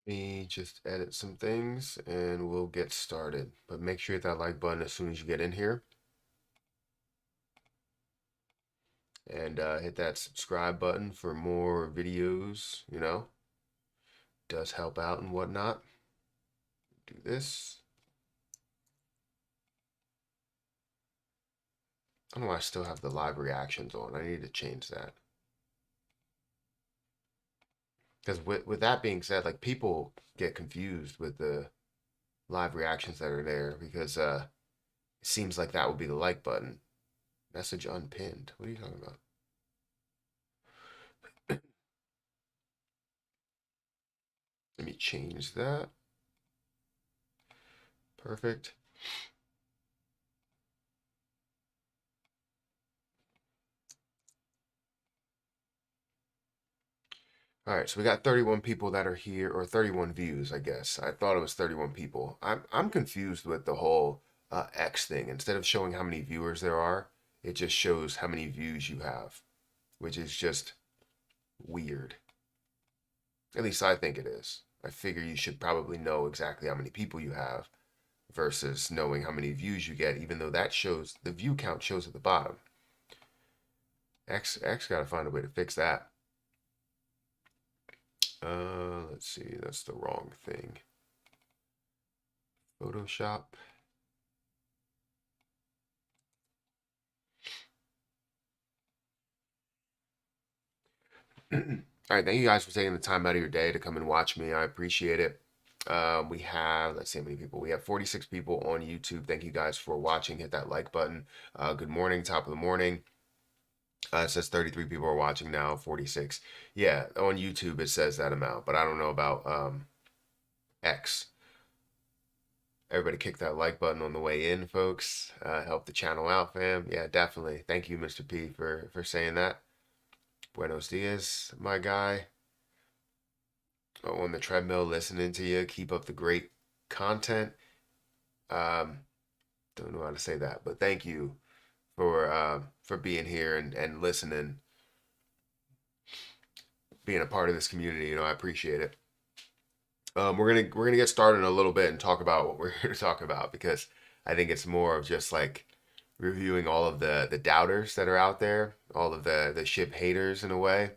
Me just edit some things and we'll get started. But make sure you hit that like button as soon as you get in here. And hit that subscribe button for more videos, does help out and whatnot. Do this. I don't know why I still have the live reactions on. I need to change that. Because with that being said, like people get confused with the live reactions that are there because it seems like that would be the like button. Message unpinned. What are you talking about? Let me change that. Perfect. All right, so we got 31 people that are here, or 31 views, I guess. I thought it was 31 people. I'm confused with the whole X thing. Instead of showing how many viewers there are, it just shows how many views you have, which is just weird. At least I think it is. I figure you should probably know exactly how many people you have versus knowing how many views you get, even though that shows the view count shows at the bottom. X got to find a way to fix that. Let's see, that's the wrong thing. Photoshop. All right, thank you guys for taking the time out of your day to come and watch me. I appreciate it. We have, let's see how many people. We have 46 people on YouTube. Thank you guys for watching. Hit that like button. Good morning, top of the morning. It says 33 people are watching now, 46. Yeah, on YouTube it says that amount, but I don't know about X. Everybody kick that like button on the way in, folks. Help the channel out, fam. Yeah, definitely. Thank you, Mr. P, for saying that. Buenos dias, my guy. On the treadmill listening to you. Keep up the great content. Um, don't know how to say that, but thank you for being here and listening, being a part of this community. I appreciate it. We're gonna get started in a little bit and talk about what we're here to talk about because I think it's more of just like reviewing all of the doubters that are out there, all of the ship haters in a way.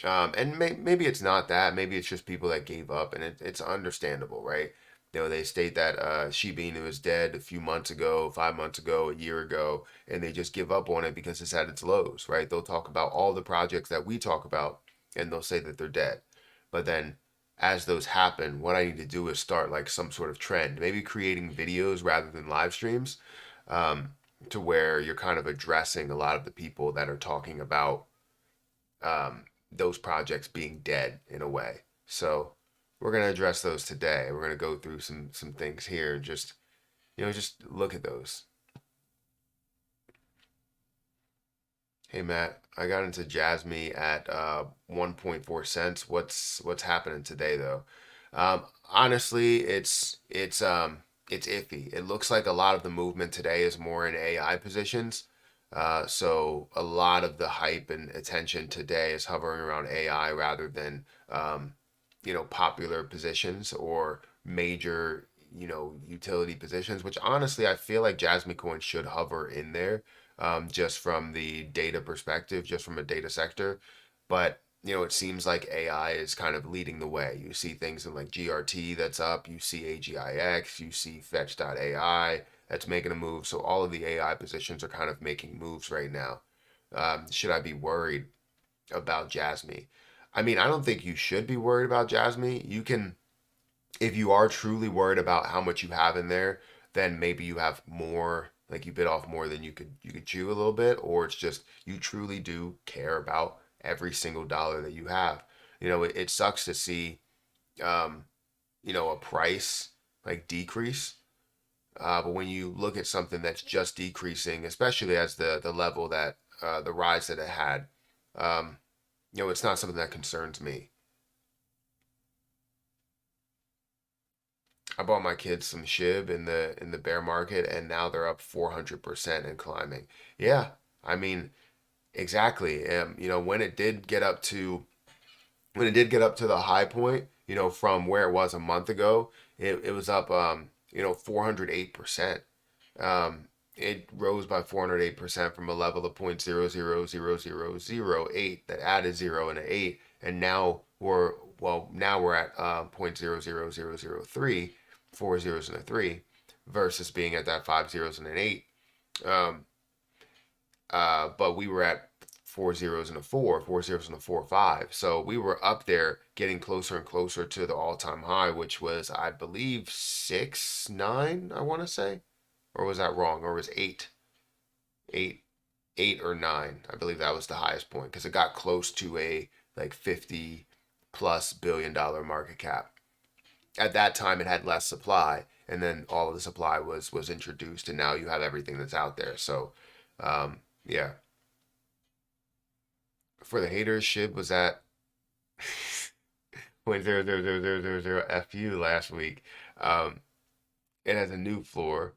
And maybe it's not that. Maybe it's just people that gave up, and it's understandable, right? They state that Shiba Inu is dead a few months ago, 5 months ago, a year ago, and they just give up on it because it's at its lows, right? They'll talk about all the projects that we talk about, and they'll say that they're dead. But then, as those happen, what I need to do is start like some sort of trend, maybe creating videos rather than live streams, to where you're kind of addressing a lot of the people that are talking about those projects being dead in a way. So we're gonna address those today. We're gonna go through some things here and just look at those. Hey Matt, I got into Jasmy at 1.4 cents. What's happening today though? Honestly, it's iffy. It looks like a lot of the movement today is more in AI positions. So a lot of the hype and attention today is hovering around AI rather than popular positions or major utility positions. Which honestly, I feel like Jasmine Coin should hover in there, just from the data perspective, just from a data sector. But it seems like AI is kind of leading the way. You see things in like GRT that's up, you see AGIX, you see Fetch.ai that's making a move. So all of the AI positions are kind of making moves right now. Should I be worried about Jasmy? I mean, I don't think you should be worried about Jasmy. You can, if you are truly worried about how much you have in there, then maybe you have more, like you bit off more than you could chew a little bit, or it's just you truly do care about every single dollar that you have. It sucks to see, um, a price like decrease. But when you look at something that's just decreasing, especially as the level that the rise that it had, um, it's not something that concerns me. I bought my kids some SHIB in the bear market, and now they're up 400% and climbing. Yeah, I mean, exactly. When it did get up to the high point, from where it was a month ago. It was up 408%. It rose by 408% from a level of 0.000008 that added zero and an eight, and now we're at 0.00003, four zeros and a three, versus being at that five zeros and an eight. Um, but we were at four zeros and a four zeros and a four, five. So we were up there getting closer and closer to the all-time high, which was, I believe, 6.9, I want to say. Or was that wrong? Or was eight, eight, eight or nine? I believe that was the highest point because it got close to a like 50 plus billion-dollar market cap. At that time, it had less supply, and then all of the supply was introduced, and now you have everything that's out there. So, yeah. For the haters, Shib was at 0.00000 fu last week. Um, it has a new floor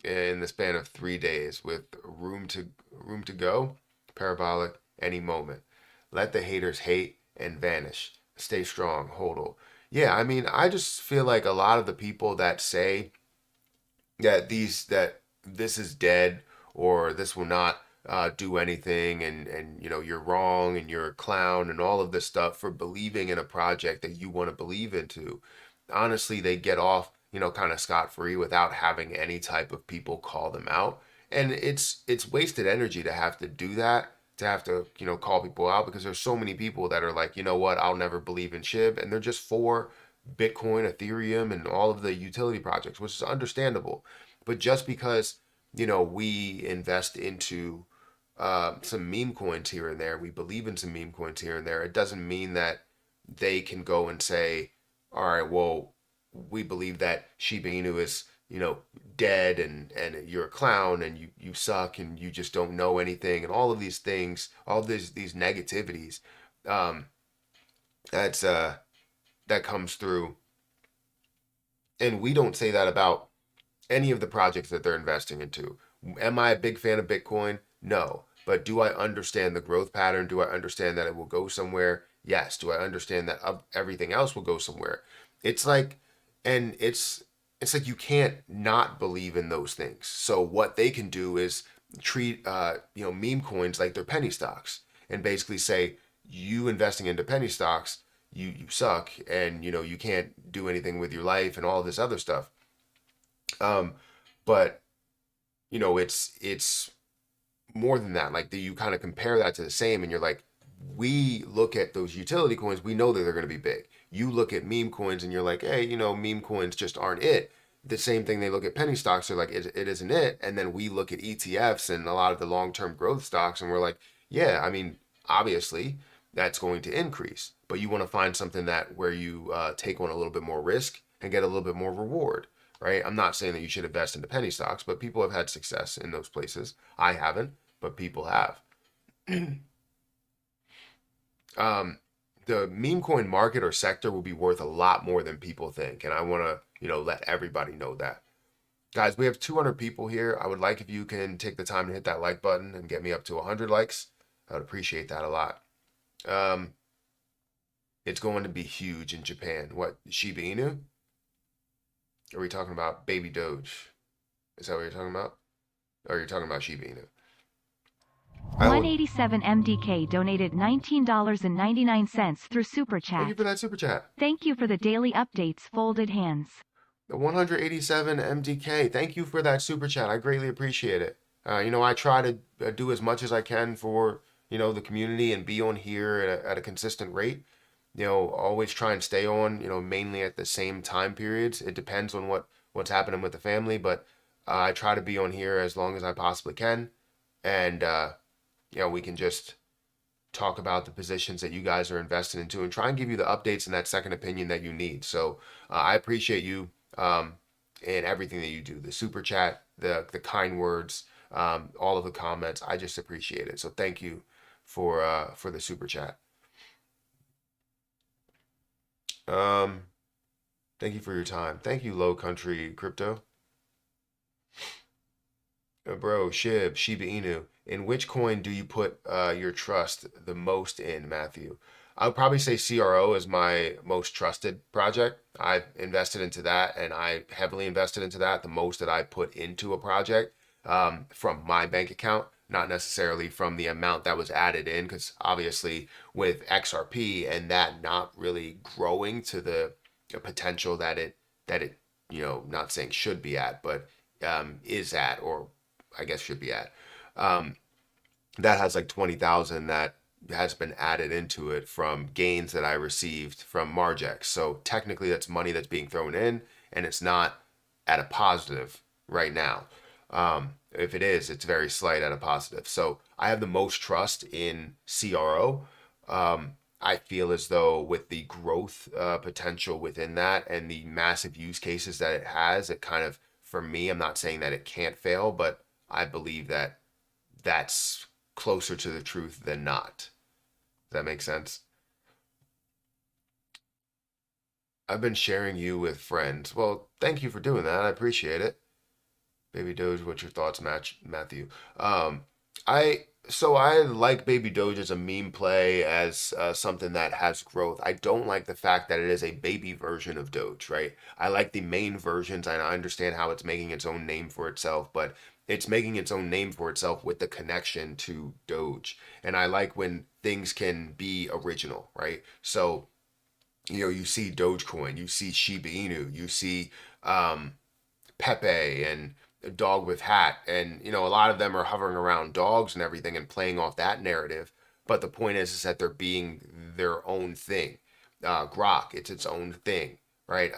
in the span of 3 days with room to go, parabolic any moment. Let the haters hate and vanish. Stay strong, hodl. Yeah, I mean, I just feel like a lot of the people that say that this is dead or this will not do anything, and you're wrong and you're a clown and all of this stuff for believing in a project that you want to believe into. Honestly, they get off kind of scot free without having any type of people call them out, and it's wasted energy to have to do that, to have to call people out, because there's so many people that are like, you know what, I'll never believe in SHIB, and they're just for Bitcoin, Ethereum, and all of the utility projects, which is understandable. But just because, we invest into some meme coins here and there, we believe in some meme coins here and there, it doesn't mean that they can go and say, all right, well, we believe that Shiba Inu is, dead, and you're a clown and you suck and you just don't know anything, and all of these things, all of these negativities, um, that's that comes through. And we don't say that about any of the projects that they're investing into. Am I a big fan of Bitcoin? No. But do I understand the growth pattern? Do I understand that it will go somewhere? Yes. Do I understand that everything else will go somewhere? It's like, and it's like you can't not believe in those things. So what they can do is treat meme coins like they're penny stocks, and basically say, you investing into penny stocks, you suck, and you can't do anything with your life and all this other stuff. Um, but it's more than that. Like, you kind of compare that to the same, and you're like, we look at those utility coins, we know that they're going to be big. You look at meme coins and you're like, hey, meme coins just aren't it. The same thing, they look at penny stocks, they're like, it isn't it. And then we look at ETFs and a lot of the long-term growth stocks, and we're like, yeah, I mean, obviously that's going to increase, but you want to find something that where you take on a little bit more risk and get a little bit more reward, right? I'm not saying that you should invest into penny stocks, but people have had success in those places. I haven't, but people have. um, the meme coin market or sector will be worth a lot more than people think, and I want to let everybody know that. Guys, we have 200 people here. I would like if you can take the time to hit that like button and get me up to 100 likes. I would appreciate that a lot. Um, it's going to be huge in Japan. What, Shiba Inu? Are we talking about Baby Doge? Is that what you're talking about? Or are you talking about Shiba Inu? 187 MDK donated $19.99 through Super Chat. Thank you for that Super Chat. Thank you for the daily updates, folded hands. The 187 MDK, thank you for that Super Chat. I greatly appreciate it. I try to do as much as I can for, the community, and be on here at a consistent rate. Always try and stay on, mainly at the same time periods. It depends on what's happening with the family, but I try to be on here as long as I possibly can. And, we can just talk about the positions that you guys are invested into and try and give you the updates and that second opinion that you need. So I appreciate you and everything that you do. The Super Chat, the kind words, all of the comments. I just appreciate it. So thank you for the Super Chat. Thank you for your time. Thank you, Low Country Crypto. Bro, Shiba Inu. In which coin do you put your trust the most in, Matthew? I would probably say CRO is my most trusted project. I've invested into that, and I heavily invested into that. The most that I put into a project from my bank account, not necessarily from the amount that was added in, because obviously with XRP and that not really growing to the potential that it not saying should be at, but is at, or I guess should be at. Um, that has like 20,000 that has been added into it from gains that I received from Margex. So technically, that's money that's being thrown in, and it's not at a positive right now. If it is, it's very slight at a positive. So I have the most trust in CRO. I feel as though with the growth potential within that and the massive use cases that it has, it kind of, for me, I'm not saying that it can't fail, but I believe that that's closer to the truth than not. Does that make sense? I've been sharing you with friends. Well, thank you for doing that. I appreciate it. Baby Doge, what's your thoughts, Matthew? Um, I like Baby Doge as a meme play, as something that has growth. I don't like the fact that it is a baby version of Doge, right? I like the main versions, and I understand how it's making its own name for itself, but it's making its own name for itself with the connection to Doge. And I like when things can be original, right? So, you see Dogecoin, you see Shiba Inu, you see um, Pepe and a dog with hat, and a lot of them are hovering around dogs and everything and playing off that narrative. But the point is that they're being their own thing. Grok, it's its own thing, right?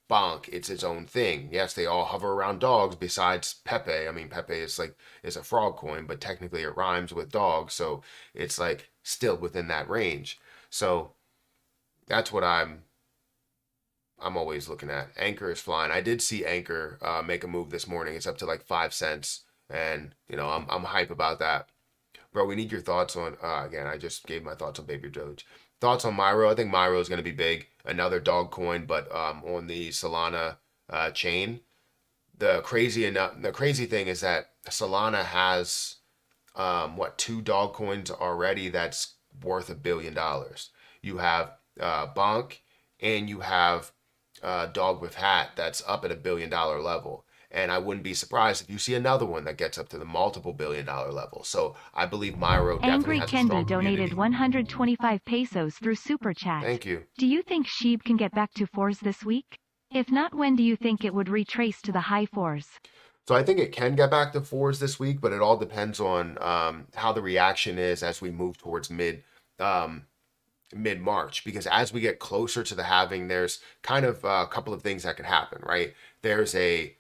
Bonk, it's its own thing. Yes, they all hover around dogs. Besides Pepe, I mean Pepe is a frog coin, but technically it rhymes with dog, so it's like still within that range. So that's what I'm always looking at. Anchor is flying. I did see Anchor make a move this morning. It's up to like 5 cents, and I'm hype about that, bro. We need your thoughts on. Again, I just gave my thoughts on Baby Doge. Thoughts on Myro? I think Myro is going to be big. Another dog coin, but on the Solana chain. The crazy thing is that Solana has what, two dog coins already that's worth $1 billion. You have Bonk, and you have Dog with Hat that's up at $1 billion level. And I wouldn't be surprised if you see another one that gets up to the multiple $1 billion level. So I believe Myro definitely Angry has a Kendi strong donated community. 125 pesos through Super Chat. Thank you. Do you think Sheeb can get back to fours this week? If not, when do you think it would retrace to the high fours? So I think it can get back to fours this week, but it all depends on how the reaction is as we move towards um, mid March, because as we get closer to the halving, there's kind of a couple of things that could happen, right? There's a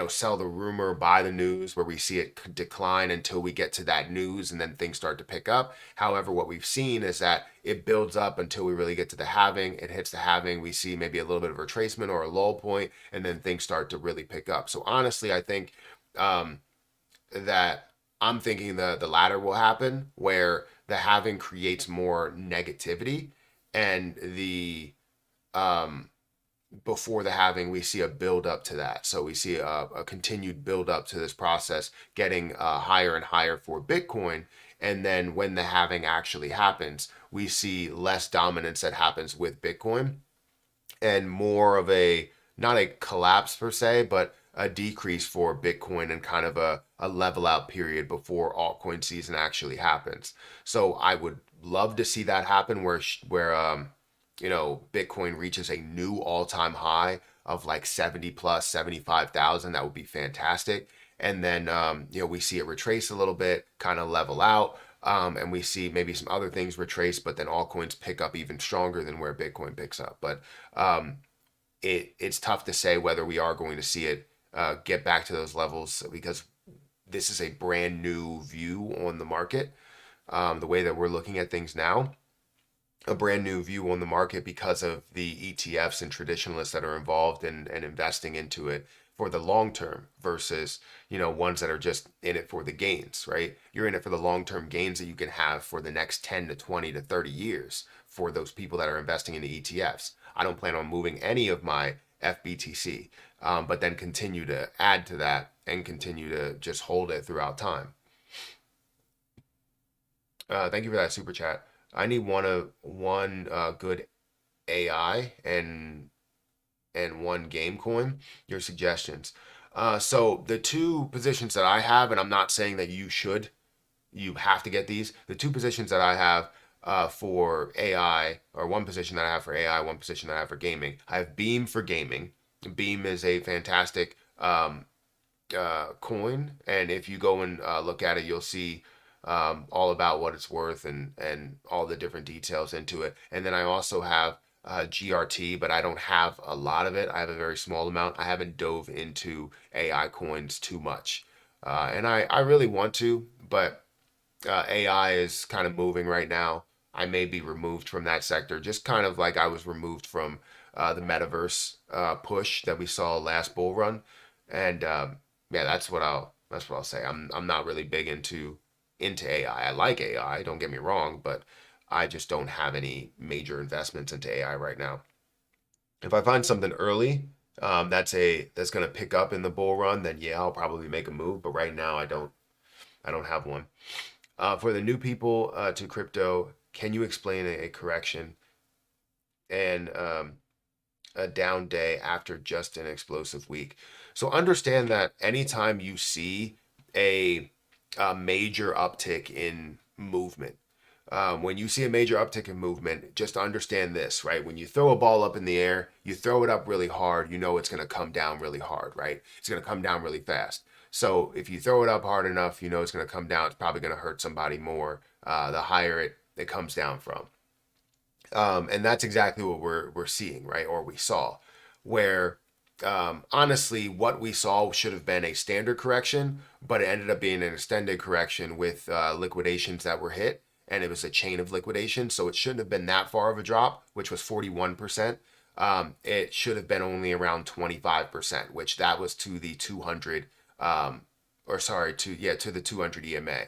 sell the rumor, buy the news, where we see it decline until we get to that news, and then things start to pick up. However, what we've seen is that it builds up until we really get to the halving. It hits the halving, we see maybe a little bit of retracement or a lull point, and then things start to really pick up. So honestly, I think um, that I'm thinking the latter will happen, where the halving creates more negativity, and the um, before the halving we see a build up to that. So we see a continued build up to this process, getting higher and higher for Bitcoin. And then when the halving actually happens, we see less dominance that happens with Bitcoin, and more of a, not a collapse per se, but a decrease for Bitcoin, and kind of a level out period before altcoin season actually happens. So I would love to see that happen, where Bitcoin reaches a new all-time high of like 70 plus 75,000. That would be fantastic. And then we see it retrace a little bit, kind of level out. And we see maybe some other things retrace, but then altcoins pick up even stronger than where Bitcoin picks up. But it's tough to say whether we are going to see it get back to those levels, because this is a brand new view on the market. The way that we're looking at things now, a brand new view on the market because of the ETFs and traditionalists that are involved and investing into it for the long term versus ones that are just in it for the gains, right? You're in it for the long term gains that you can have for the next 10 to 20 to 30 years for those people that are investing in the ETFs. I don't plan on moving any of my FBTC, but then continue to add to that and continue to just hold it throughout time. Thank you for that super chat. I need one good AI and one game coin. Your suggestions. So the two positions that I have, and I'm not saying that you have to get these. The two positions that I have for AI, or one position that I have for AI, one position that I have for gaming. I have Beam for gaming. Beam is a fantastic coin, and if you go and look at it, you'll see all about what it's worth and all the different details into it. And then I also have GRT, but I don't have a lot of it. I have a very small amount. I haven't dove into AI coins too much, and I really want to, but AI is kind of moving right now. I may be removed from that sector, just kind of like I was removed from the metaverse push that we saw last bull run, and yeah, that's what I'll say. I'm not really big into AI. I like AI, don't get me wrong, but I just don't have any major investments into AI right now. If I find something early, that's gonna pick up in the bull run, then yeah, I'll probably make a move. But right now, I don't have one. For the new people to crypto, can you explain a correction and a down day after just an explosive week? So understand that anytime you see a, a major uptick in movement, when you see a major uptick in movement, just understand this, right? When you throw a ball up in the air, you throw it up really hard, you know it's going to come down really hard, right? It's going to come down really fast. So if you throw it up hard enough, you know it's going to come down. It's probably going to hurt somebody more the higher it comes down from. And that's exactly what we're seeing, right? Or we saw, where honestly, what we saw should have been a standard correction, but it ended up being an extended correction with liquidations that were hit, and it was a chain of liquidation, so it shouldn't have been that far of a drop, which was 41%. It should have been only around 25%, which that was to the 200, or sorry, to the 200 EMA,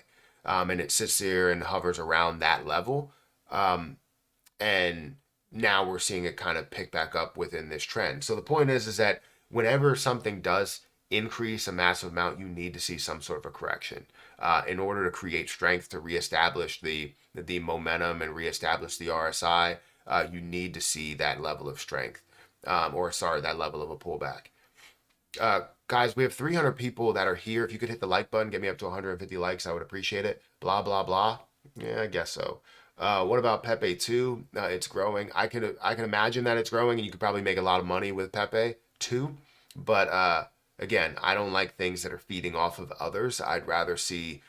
and it sits there and hovers around that level. And now we're seeing it kind of pick back up within this trend. So the point is that whenever something does increase a massive amount, you need to see some sort of a correction in order to create strength to reestablish the momentum and reestablish the RSI. You need to see that level of strength, or sorry, that level of a pullback. Guys, we have 300 people that are here. If you could hit the like button, get me up to 150 likes, I would appreciate it. Blah blah blah. Yeah, I guess so. What about Pepe 2? It's growing. I can imagine that it's growing, and you could probably make a lot of money with Pepe 2. But again, I don't like things that are feeding off of others. I'd rather see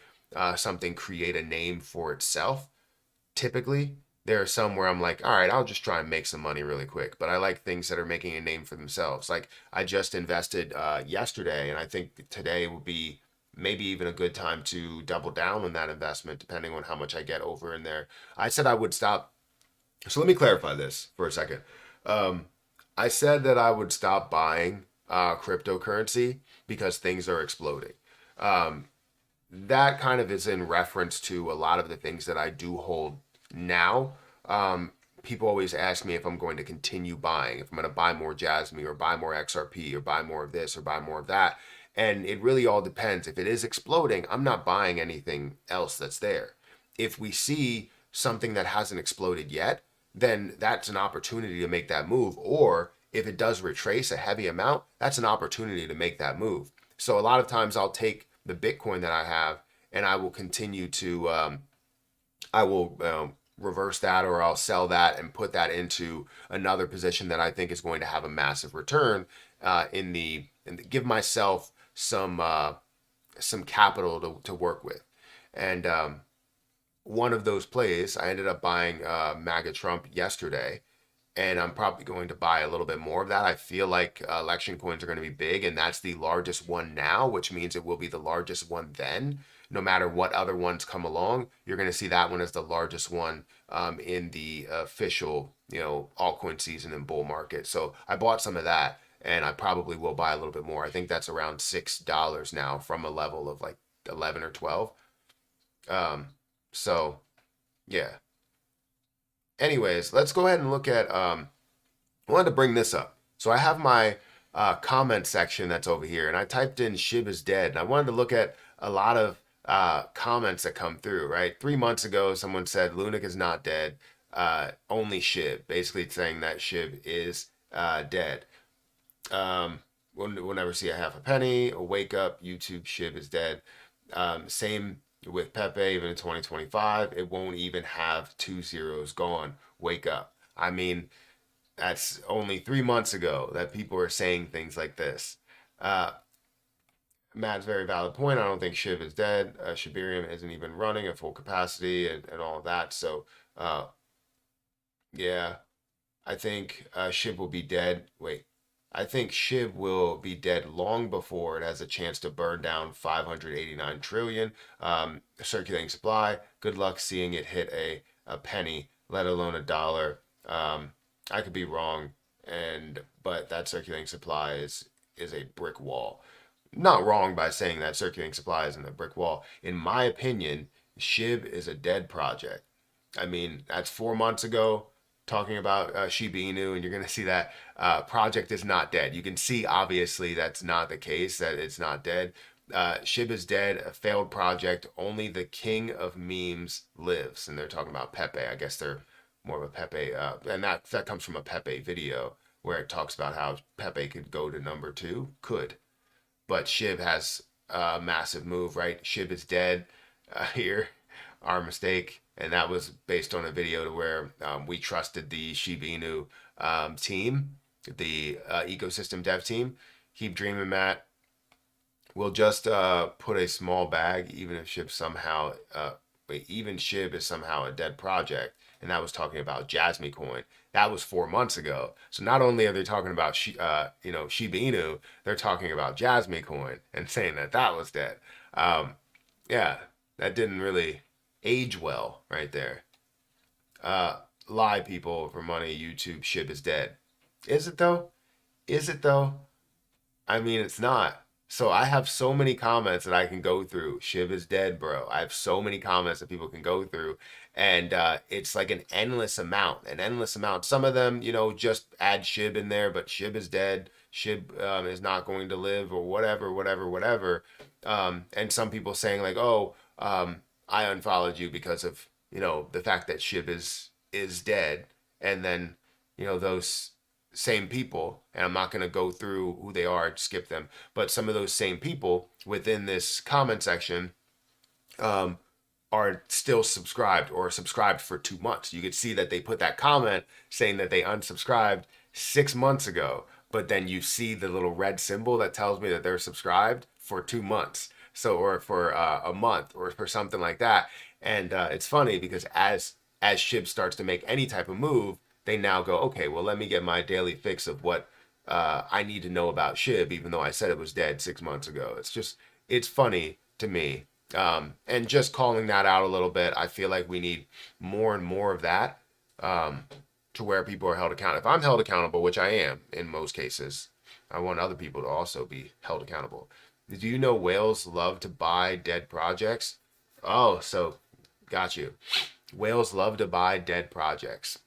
something create a name for itself. Typically, there are some where I'm like, all right, I'll just try and make some money really quick. But I like things that are making a name for themselves. Like I just invested yesterday, and I think today will be maybe even a good time to double down on that investment, depending on how much I get over in there. I said I would stop. So let me clarify this for a second. Um, I said that I would stop buying cryptocurrency because things are exploding. Um, that kind of is in reference to a lot of the things that I do hold now. Um, People always ask me if I'm going to continue buying, if I'm going to buy more Jasmine or buy more XRP or buy more of this or buy more of that. And it really all depends. If it is exploding, I'm not buying anything else that's there. If we see something that hasn't exploded yet, then that's an opportunity to make that move. Or if it does retrace a heavy amount, that's an opportunity to make that move. So a lot of times I'll take the Bitcoin that I have and I will continue to I will reverse that, or I'll sell that and put that into another position that I think is going to have a massive return give myself some capital to work with. And one of those plays, I ended up buying MAGA Trump yesterday, and I'm probably going to buy a little bit more of that. I feel like election coins are going to be big, and that's the largest one now, which means it will be the largest one then. No matter what other ones come along, you're going to see that one as the largest one in the official, altcoin season and bull market. So I bought some of that, and I probably will buy a little bit more. I think that's around $6 now from a level of like 11 or 12. Um, so yeah. Anyways, let's go ahead and look at I wanted to bring this up. So I have my comment section that's over here, and I typed in Shiba's dead, and I wanted to look at a lot of comments that come through, right? 3 months ago, someone said Lunik is not dead, only Shib, basically saying that Shib is dead. We'll never see a half a penny, a wake up, YouTube Shib is dead. Same with Pepe, even in 2025, it won't even have 2 zeros gone. Wake up. I mean, that's only 3 months ago that people were saying things like this. Uh, Matt's very valid point. I don't think Shiv is dead. Shibarium isn't even running at full capacity and all of that. So, uh, yeah, I think Shiv will be dead. Wait, I think Shiv will be dead long before it has a chance to burn down 589 trillion circulating supply. Good luck seeing it hit a penny, let alone a dollar. I could be wrong, but that circulating supply is a brick wall. Not wrong by saying that circulating supply isn't a brick wall. In my opinion, Shib is a dead project. I mean, that's 4 months ago talking about Shiba Inu, and you're going to see that project is not dead. You can see, obviously, that's not the case, that it's not dead. Shib is dead, a failed project. Only the king of memes lives. And they're talking about Pepe. I guess they're more of a Pepe, and that comes from a Pepe video where it talks about how Pepe could go to number two. Could. But Shib has a massive move, right? Shib is dead here, our mistake. And that was based on a video to where we trusted the Shiba Inu team, the ecosystem dev team. Keep dreaming, Matt. We'll just put a small bag, even if Shib somehow, even Shib is somehow a dead project. And that was talking about Jasmy Coin. That was 4 months ago. So not only are they talking about Shiba Inu, they're talking about Jasmy Coin and saying that that was dead. Yeah, that didn't really age well right there. Lie people for money. YouTube Shib is dead. Is it though? Is it though? I mean, it's not. So I have so many comments that I can go through. Shiv is dead, bro. I have so many comments that people can go through, and it's like an endless amount, an endless amount. Some of them, just add Shib in there, but Shib is dead. Shib is not going to live, or whatever, whatever, whatever. And some people saying like, oh, I unfollowed you because of the fact that Shib is dead, and then those same people, and I'm not going to go through who they are, skip them, but some of those same people within this comment section um, are still subscribed or subscribed for 2 months. You could see that they put that comment saying that they unsubscribed 6 months ago, but then you see the little red symbol that tells me that they're subscribed for 2 months. So, or for a month, or for something like that. And it's funny because as Shib starts to make any type of move, they now go, okay, well, let me get my daily fix of what I need to know about Shib, even though I said it was dead 6 months ago. It's funny to me. And just calling that out a little bit, I feel like we need more and more of that to where people are held accountable. If I'm held accountable, which I am in most cases, I want other people to also be held accountable. Do you know whales love to buy dead projects? Oh, so got you. Whales love to buy dead projects.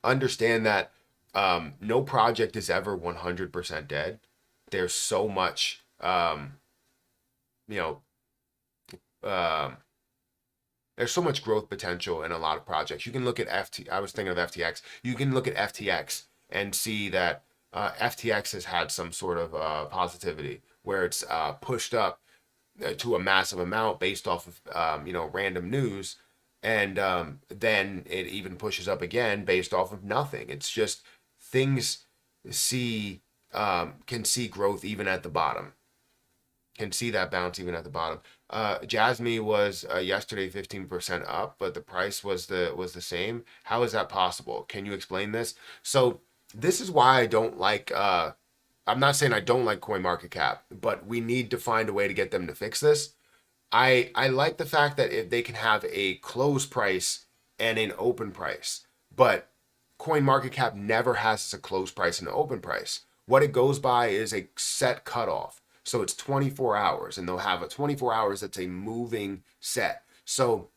Understand that no project is ever 100% dead. There's so much, you know, um, there's so much growth potential in a lot of projects. You can look at I was thinking of FTX. You can look at FTX and see that FTX has had some sort of positivity where it's pushed up to a massive amount based off of random news, and then it even pushes up again based off of nothing. It's just things see can see growth even at the bottom, can see that bounce even at the bottom. Jasmy was yesterday 15% up, but the price was the same. How is that possible? Can you explain this? So this is why I don't like. I'm not saying I don't like CoinMarketCap, but we need to find a way to get them to fix this. I like the fact that if they can have a close price and an open price, but CoinMarketCap never has a close price and an open price. What it goes by is a set cutoff. So it's 24 hours, and they'll have a 24 hours that's a moving set. So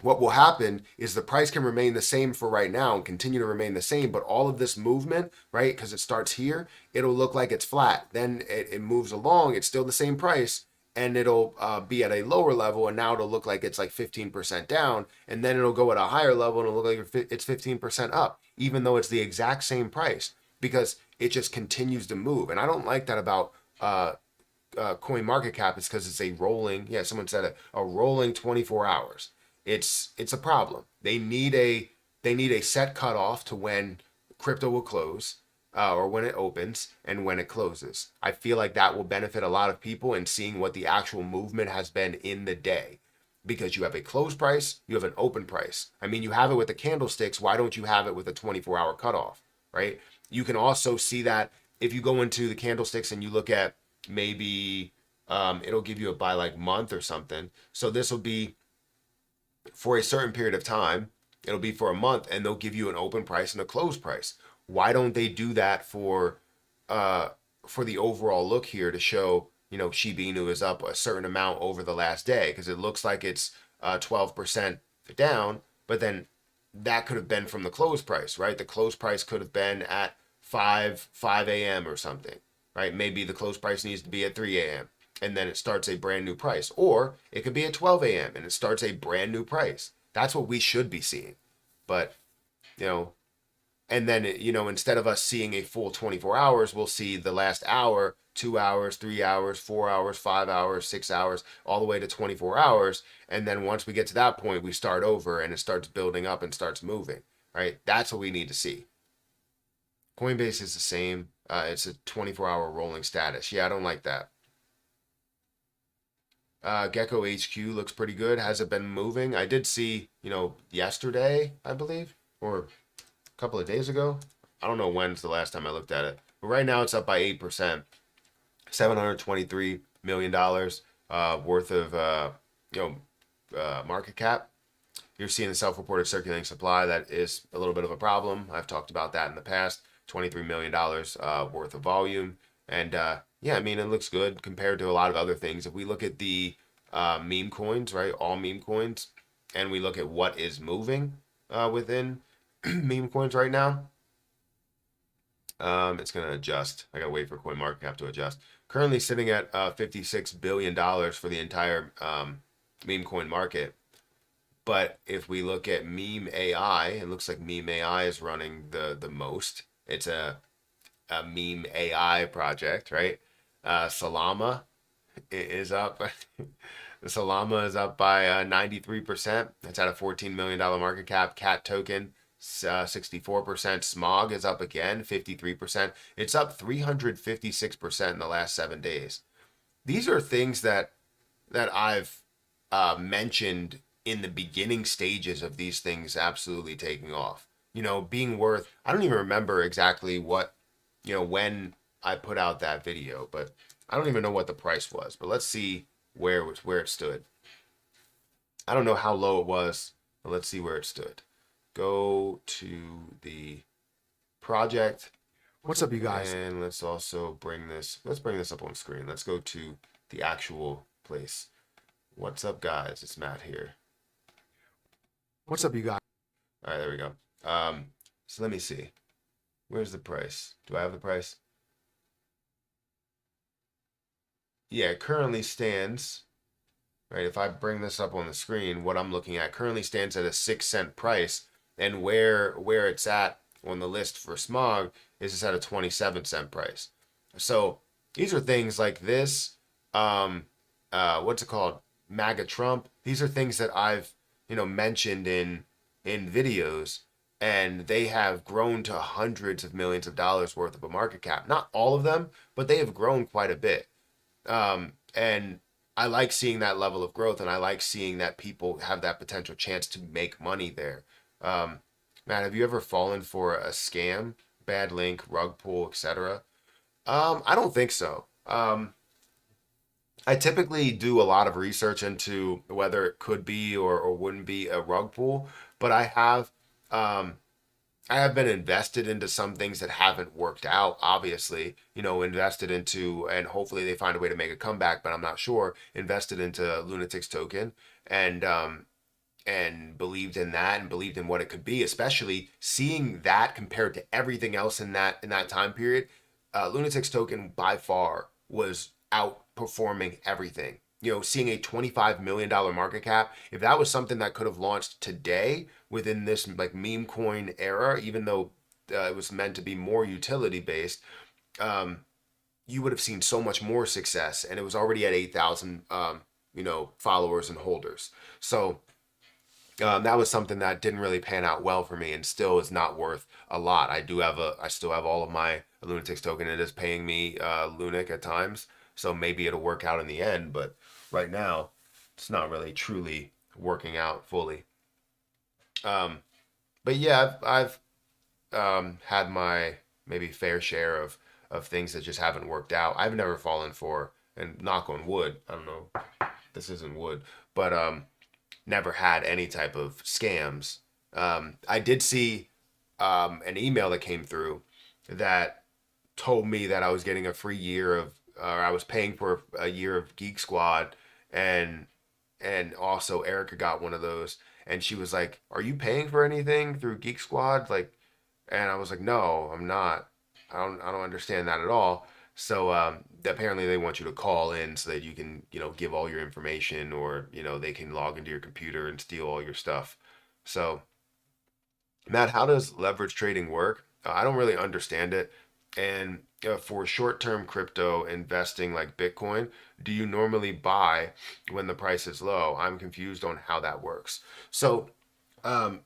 what will happen is the price can remain the same for right now and continue to remain the same, but all of this movement, right, because it starts here, it'll look like it's flat. Then it moves along, it's still the same price, and it'll be at a lower level, and now it'll look like it's like 15% down, and then it'll go at a higher level and it'll look like it's 15% up, even though it's the exact same price, because it just continues to move. And I don't like that about coin market cap, is because it's a rolling, yeah, someone said it, a rolling 24 hours. It's a problem. They need a set cutoff to when crypto will close, or when it opens and when it closes. I feel like that will benefit a lot of people in seeing what the actual movement has been in the day, because you have a close price, you have an open price. I mean, you have it with the candlesticks. Why don't you have it with a 24-hour cutoff, right? You can also see that if you go into the candlesticks and you look at maybe it'll give you a by like month or something. So this will be for a certain period of time. It'll be for a month, and they'll give you an open price and a closed price. Why don't they do that for the overall look here, to show, Shiba Inu is up a certain amount over the last day, because it looks like it's 12% down, but then that could have been from the close price, right? The close price could have been at 5 a.m. or something, right? Maybe the close price needs to be at 3 a.m. and then it starts a brand new price. Or it could be at 12 a.m. and it starts a brand new price. That's what we should be seeing. But, you know, and then, instead of us seeing a full 24 hours, we'll see the last hour, 2 hours, 3 hours, 4 hours, 5 hours, 6 hours, all the way to 24 hours. And then once we get to that point, we start over and it starts building up and starts moving, right? That's what we need to see. Coinbase is the same. It's a 24-hour rolling status. Yeah, I don't like that. Gecko HQ looks pretty good. Has it been moving? I did see, yesterday, I believe, or a couple of days ago. I don't know when's the last time I looked at it. But right now it's up by 8%. $723 million worth of, market cap. You're seeing the self-reported circulating supply. That is a little bit of a problem. I've talked about that in the past. $23 million worth of volume. And yeah, I mean, it looks good compared to a lot of other things. If we look at the meme coins, right, all meme coins, and we look at what is moving within meme coins right now, it's going to adjust. I got to wait for CoinMarketCap to adjust. Currently sitting at $56 billion for the entire meme coin market. But if we look at meme AI, it looks like meme AI is running the most. It's a meme AI project, right? Salama is up. The Salama is up by 93%. It's at a $14 million market cap. Cat token, 64%. Smog is up again, 53%. It's up 356% in the last 7 days. These are things that I've mentioned in the beginning stages of these things absolutely taking off. Being worth, I don't even remember exactly what, when I put out that video, but I don't even know what the price was. But let's see where it stood. I don't know how low it was, but let's see where it stood. Go to the project. What's up, you guys? And let's also bring this up on screen. Let's go to the actual place. What's up, guys? It's Matt here. What's up, you guys? All right, there we go. So let me see. Where's the price? Do I have the price? Yeah, it currently stands, right? If I bring this up on the screen, what I'm looking at currently stands at a 6 cent price, and where it's at on the list for Smog is it's at a 27 cent price. So these are things like this. What's it called? MAGA Trump. These are things that I've mentioned in videos, and they have grown to hundreds of millions of dollars worth of a market cap. Not all of them, but they have grown quite a bit. And I like seeing that level of growth, and I like seeing that people have that potential chance to make money there. Matt, have you ever fallen for a scam, bad link, rug pull, etc.? I don't think so. I typically do a lot of research into whether it could be or wouldn't be a rug pull, but I have been invested into some things that haven't worked out, obviously, invested into, and hopefully they find a way to make a comeback, but I'm not sure, invested into Lunatics token, and believed in that and believed in what it could be, especially seeing that compared to everything else in that time period. Lunatics token by far was outperforming everything. seeing a $25 million market cap, if that was something that could have launched today within this like meme coin era, even though it was meant to be more utility based, um, you would have seen so much more success, and it was already at 8,000, followers and holders. So that was something that didn't really pan out well for me, and still is not worth a lot. I still have all of my Lunatics token. It is paying me Lunic at times, so maybe it'll work out in the end. But right now, it's not really truly working out fully. Um, but yeah, I've had my maybe fair share of things that just haven't worked out. I've never fallen for, and knock on wood, I don't know, this isn't wood, but never had any type of scams. I did see an email that came through that told me that I was getting a free year of, or I was paying for a year of Geek Squad, and also Erica got one of those, and she was like, "Are you paying for anything through Geek Squad?" Like, and I was like, "No, I'm not. I don't understand that at all." So apparently they want you to call in so that you can, give all your information, or they can log into your computer and steal all your stuff. So Matt, how does leverage trading work? I don't really understand it. And for short-term crypto investing like Bitcoin, do you normally buy when the price is low? I'm confused on how that works. So um,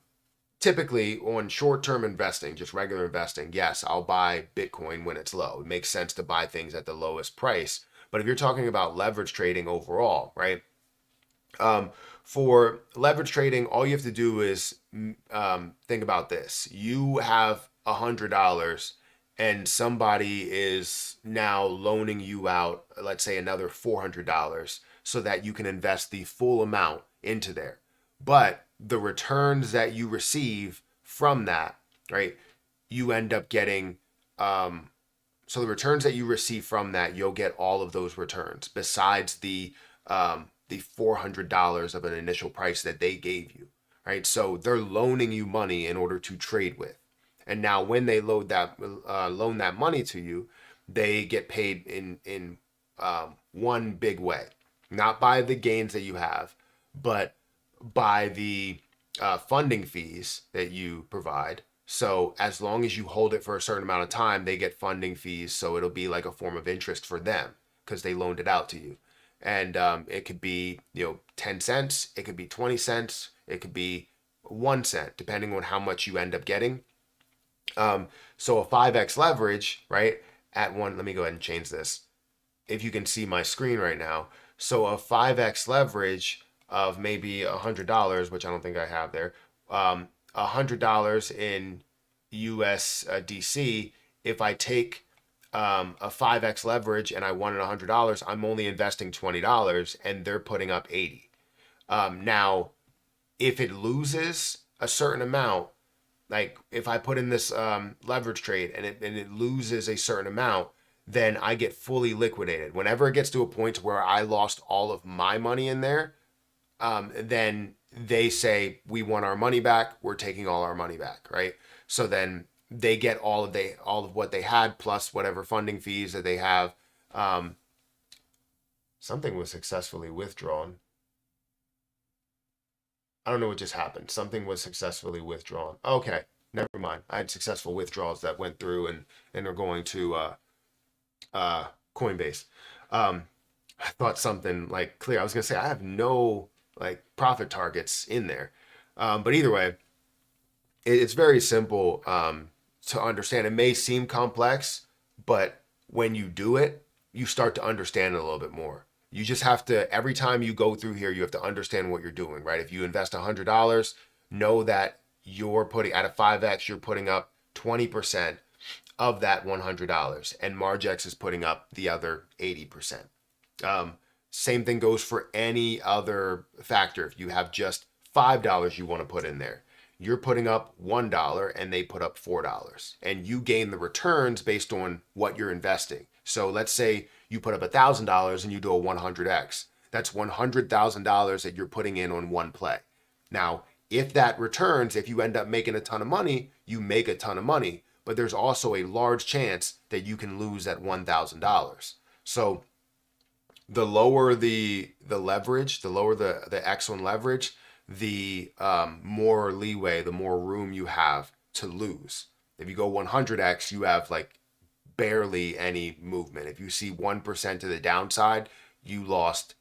typically on short-term investing, just regular investing, yes, I'll buy Bitcoin when it's low. It makes sense to buy things at the lowest price. But if you're talking about leverage trading overall, right? Um, for leverage trading, all you have to do is think about this. You have $100 and somebody is now loaning you out, let's say another $400 so that you can invest the full amount into there. But the returns that you receive from that, right, you end up getting, so the returns that you receive from that, you'll get all of those returns besides the $400 of an initial price that they gave you, right? So they're loaning you money in order to trade with, and now when they loan that money to you, they get paid in one big way, not by the gains that you have, but by the funding fees that you provide. So as long as you hold it for a certain amount of time, they get funding fees. So it'll be like a form of interest for them because they loaned it out to you. And it could be 10 cents, it could be 20 cents, it could be 1 cent, depending on how much you end up getting. So a 5x leverage, right? At one, let me go ahead and change this. If you can see my screen right now, so a 5x leverage of maybe $100, which I don't think I have there, $100 in USDC. If I take a 5x leverage and I wanted $100, I'm only investing $20 and they're putting up 80. Now, if it loses a certain amount, like if I put in this leverage trade and it loses a certain amount, then I get fully liquidated. Whenever it gets to a point where I lost all of my money in there, then they say we want our money back. We're taking all our money back, right? So then they get all of what they had plus whatever funding fees that they have. Something was successfully withdrawn. I don't know what just happened. Something was successfully withdrawn. Okay, never mind. I had successful withdrawals that went through and are going to Coinbase. I thought something like clear. I was gonna say I have no like profit targets in there, but either way, it's very simple to understand. It may seem complex, but when you do it, you start to understand it a little bit more. You just have to, every time you go through here, you have to understand what you're doing, right? If you invest $100, know that you're putting at a 5x, you're putting up 20% of that $100, and Margex is putting up the other 80%. Same thing goes for any other factor. If you have just $5 you want to put in there, you're putting up $1 and they put up $4, and you gain the returns based on what you're investing. So let's say you put up $1,000 and you do a 100x. That's $100,000 that you're putting in on one play. Now, if that returns, if you end up making a ton of money, you make a ton of money, but there's also a large chance that you can lose that $1,000. So the lower the leverage, the lower the X1 leverage, the more leeway, the more room you have to lose. If you go 100x, you have like barely any movement. If you see 1% to the downside, you lost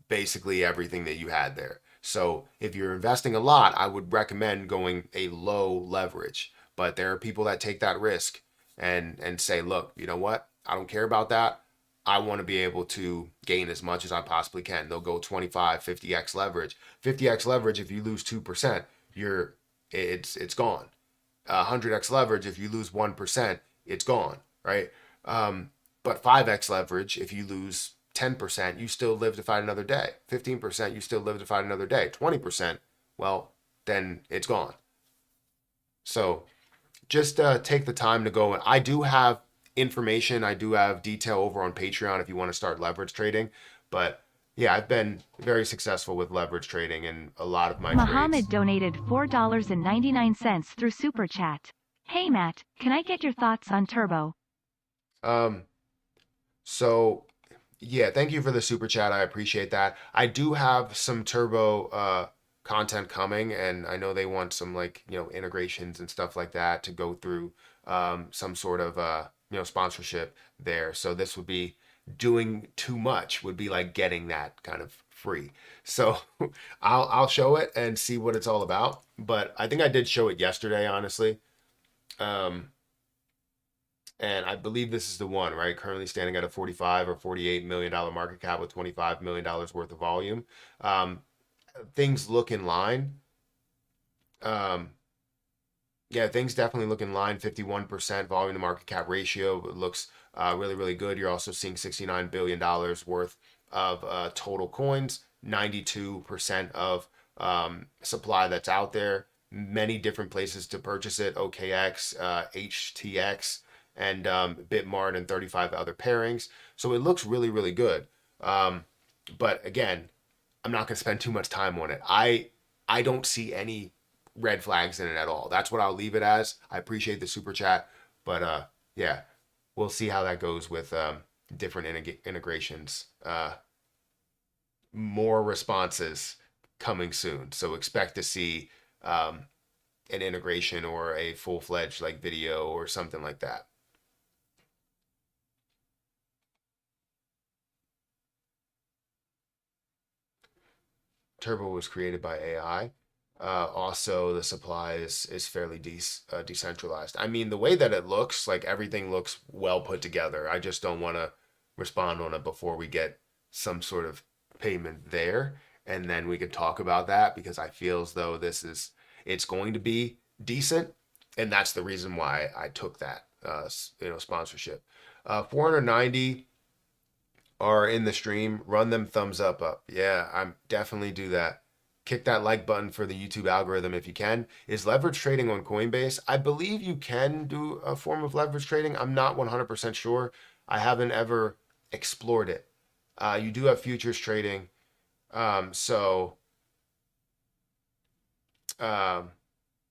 basically everything that you had there. So if you're investing a lot, I would recommend going a low leverage. But there are people that take that risk and say, look, you know what? I don't care about that. I want to be able to gain as much as I possibly can. They'll go 25, 50x leverage. 50x leverage, if you lose 2%, it's gone. 100x leverage, if you lose 1%, it's gone, right? But 5x leverage, if you lose 10%, you still live to fight another day. 15%, you still live to fight another day. 20%, well, then it's gone. So just take the time to go. I do have information, I do have detail over on Patreon if you want to start leverage trading. But yeah, I've been very successful with leverage trading in a lot of my Mohammed trades. donated $4.99 through Super Chat. Hey Matt, can I get your thoughts on Turbo? Um, so yeah, thank you for the super chat. I appreciate that. I do have some Turbo content coming, and I know they want some like, integrations and stuff like that to go through some sort of sponsorship there. So this would be doing too much would be like getting that kind of free. So I'll show it and see what it's all about. But I think I did show it yesterday, honestly. Um, and I believe this is the one, right? Currently standing at a 45 or $48 million market cap with $25 million worth of volume. Um, Things look in line. Um, yeah, things definitely look in line. 51% volume to market cap ratio. It looks really, really good. You're also seeing $69 billion worth of total coins, 92% of supply that's out there, many different places to purchase it: OKX, HTX, and Bitmart, and 35 other pairings. So it looks really, really good. Um, but again, I'm not going to spend too much time on it. I don't see any red flags in it at all. That's what I'll leave it as. I appreciate the super chat, but yeah, we'll see how that goes with different integrations. More responses coming soon, so expect to see an integration or a full-fledged like video or something like that. Turbo was created by AI. Also, the supply is fairly decentralized. I mean, the way that it looks, like everything looks well put together. I just don't want to respond on it before we get some sort of payment there, and then we could talk about that because I feel as though it's going to be decent, and that's the reason why I took that sponsorship. 490 are in the stream, run them thumbs up. Yeah, I'm definitely do that. Kick that like button for the YouTube algorithm if you can. Is leverage trading on Coinbase? I believe you can do a form of leverage trading. I'm not 100% sure. I haven't ever explored it. You do have futures trading. So, um,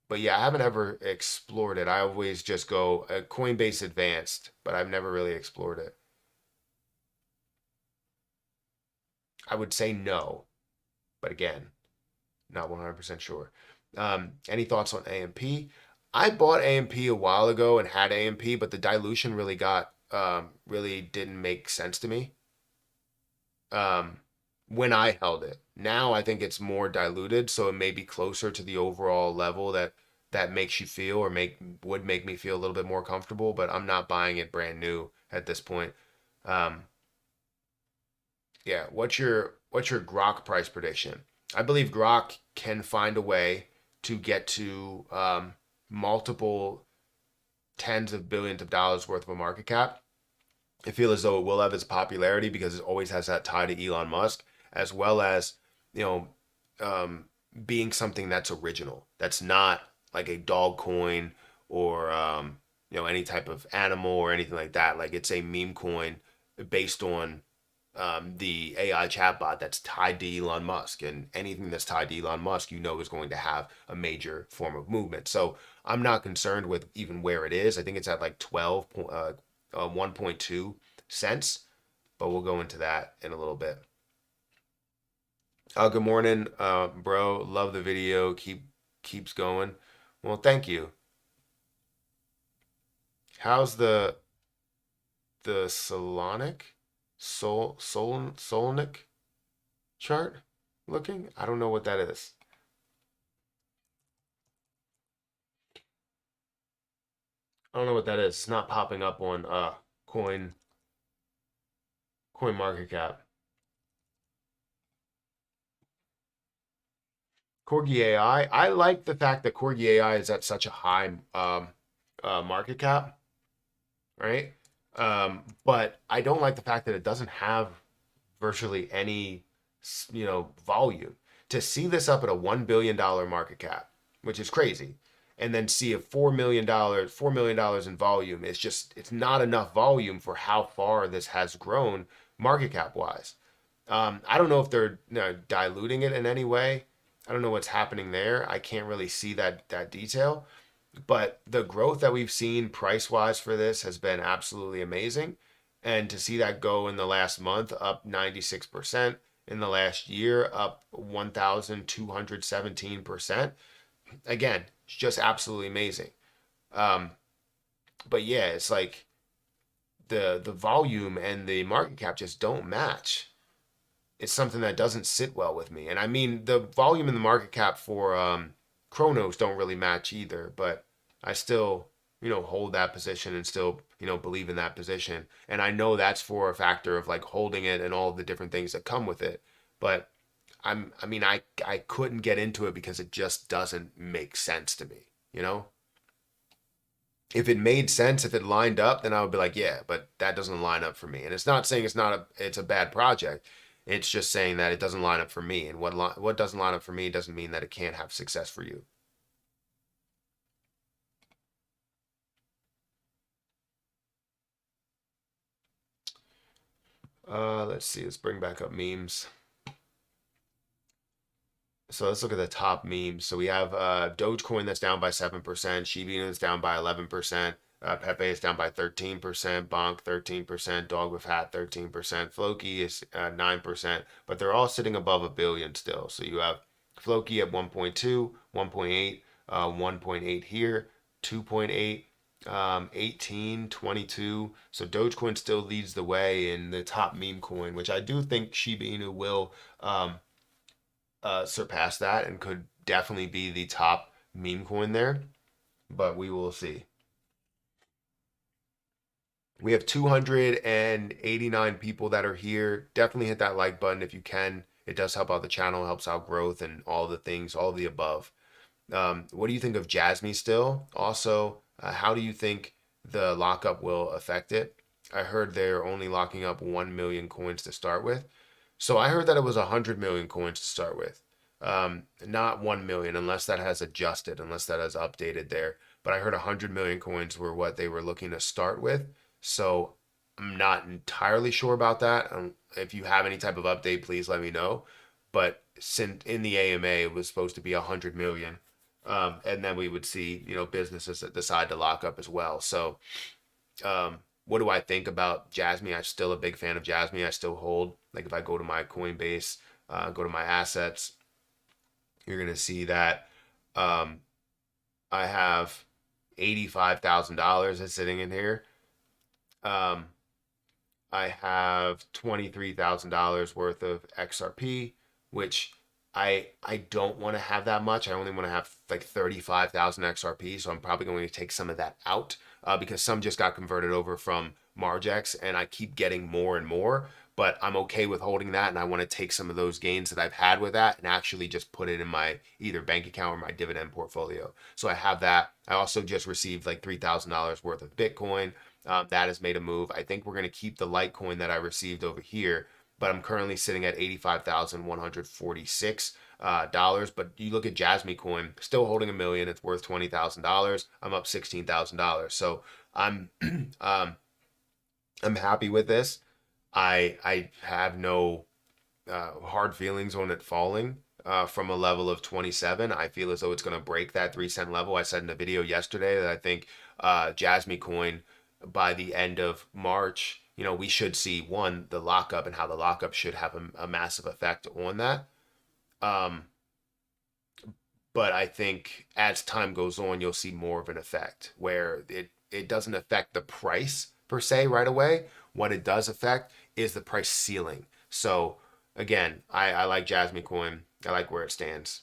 but yeah, I haven't ever explored it. I always just go Coinbase Advanced, but I've never really explored it. I would say no, but again, not 100% sure. Any thoughts on AMP? I bought AMP a while ago and had AMP, but the dilution really didn't make sense to me when I held it. Now I think it's more diluted, so it may be closer to the overall level that makes you feel or would make me feel a little bit more comfortable. But I'm not buying it brand new at this point. Um, yeah, what's your Grok price prediction? I believe Grok can find a way to get to multiple tens of billions of dollars worth of a market cap. I feel as though it will have its popularity because it always has that tie to Elon Musk, as well as you know um, being something that's original, that's not like a dog coin or any type of animal or anything like that. Like it's a meme coin based on the AI chatbot that's tied to Elon Musk, and anything that's tied to Elon Musk, is going to have a major form of movement. So I'm not concerned with even where it is. I think it's at like 1.2 cents. but we'll go into that in a little bit. Good morning, bro. Love the video. Keeps going. Well, thank you. How's the Solonic chart looking? I don't know what that is. I don't know what that is. It's not popping up on coin market cap. Corgi AI. I like the fact that Corgi AI is at such a high market cap, right? But I don't like the fact that it doesn't have virtually any, volume. To see this up at a $1 billion market cap, which is crazy, and then see a $4 million in volume, it's not enough volume for how far this has grown market cap wise. I don't know if they're diluting it in any way. I don't know what's happening there. I can't really see that detail. But the growth that we've seen price wise for this has been absolutely amazing. And to see that go in the last month up 96%, in the last year up 1,217%. Again, it's just absolutely amazing. But yeah, it's like the volume and the market cap just don't match. It's something that doesn't sit well with me. And I mean, the volume and the market cap for Chronos don't really match either, but I still, hold that position and still, believe in that position. And I know that's for a factor of like holding it and all the different things that come with it. But I couldn't get into it because it just doesn't make sense to me, If it made sense, if it lined up, then I would be like, yeah, but that doesn't line up for me. And it's not saying it's a bad project. It's just saying that it doesn't line up for me. And what doesn't line up for me doesn't mean that it can't have success for you. Let's see. Let's bring back up memes. So let's look at the top memes. So we have Dogecoin that's down by 7%, Shiba is down by 11%, Pepe is down by 13%, Bonk 13%, Dog with Hat 13%, Floki is 9%, but they're all sitting above a billion still. So you have Floki at 1.2, 1.8, 1.8 here, 2.8, 18, 22. So Dogecoin still leads the way in the top meme coin, which I do think Shiba Inu will surpass that and could definitely be the top meme coin there, but we will see. We have 289 people that are here. Definitely hit that like button if you can. It does help out the channel, helps out growth and all the things, all of the above. What do you think of Jasmy still? Also, how do you think the lockup will affect it? I heard they're only locking up 1 million coins to start with. So I heard that it was 100 million coins to start with. Not 1 million, unless that has adjusted, unless that has updated there. But I heard 100 million coins were what they were looking to start with. So I'm not entirely sure about that. If you have any type of update, please let me know. But since in the AMA, it was supposed to be 100 million. And then we would see, businesses that decide to lock up as well. So, what do I think about Jasmy? I'm still a big fan of Jasmy. I still hold. Like if I go to my Coinbase, go to my assets, you're gonna see that I have $85,000 that's sitting in here. I have $23,000 worth of XRP, which I don't want to have that much. I only want to have like 35,000 XRP, so I'm probably going to take some of that out because some just got converted over from Margex, and I keep getting more and more. But I'm okay with holding that, and I want to take some of those gains that I've had with that and actually just put it in my either bank account or my dividend portfolio. So I have that. I also just received like $3,000 worth of Bitcoin. That has made a move. I think we're going to keep the Litecoin that I received over here, but I'm currently sitting at $85,146. But you look at Jasmy Coin, still holding $1 million. It's worth $20,000. I'm up $16,000. So I'm I'm happy with this. I have no hard feelings on it falling from a level of 27. I feel as though it's going to break that 3 cent level. I said in a video yesterday that I think Jasmy Coin by the end of March, we should see one, the lockup and how the lockup should have a massive effect on that. Um, but I think as time goes on, you'll see more of an effect where it doesn't affect the price per se right away. What it does affect is the price ceiling. So again, I like Jasmine Coin. I like where it stands.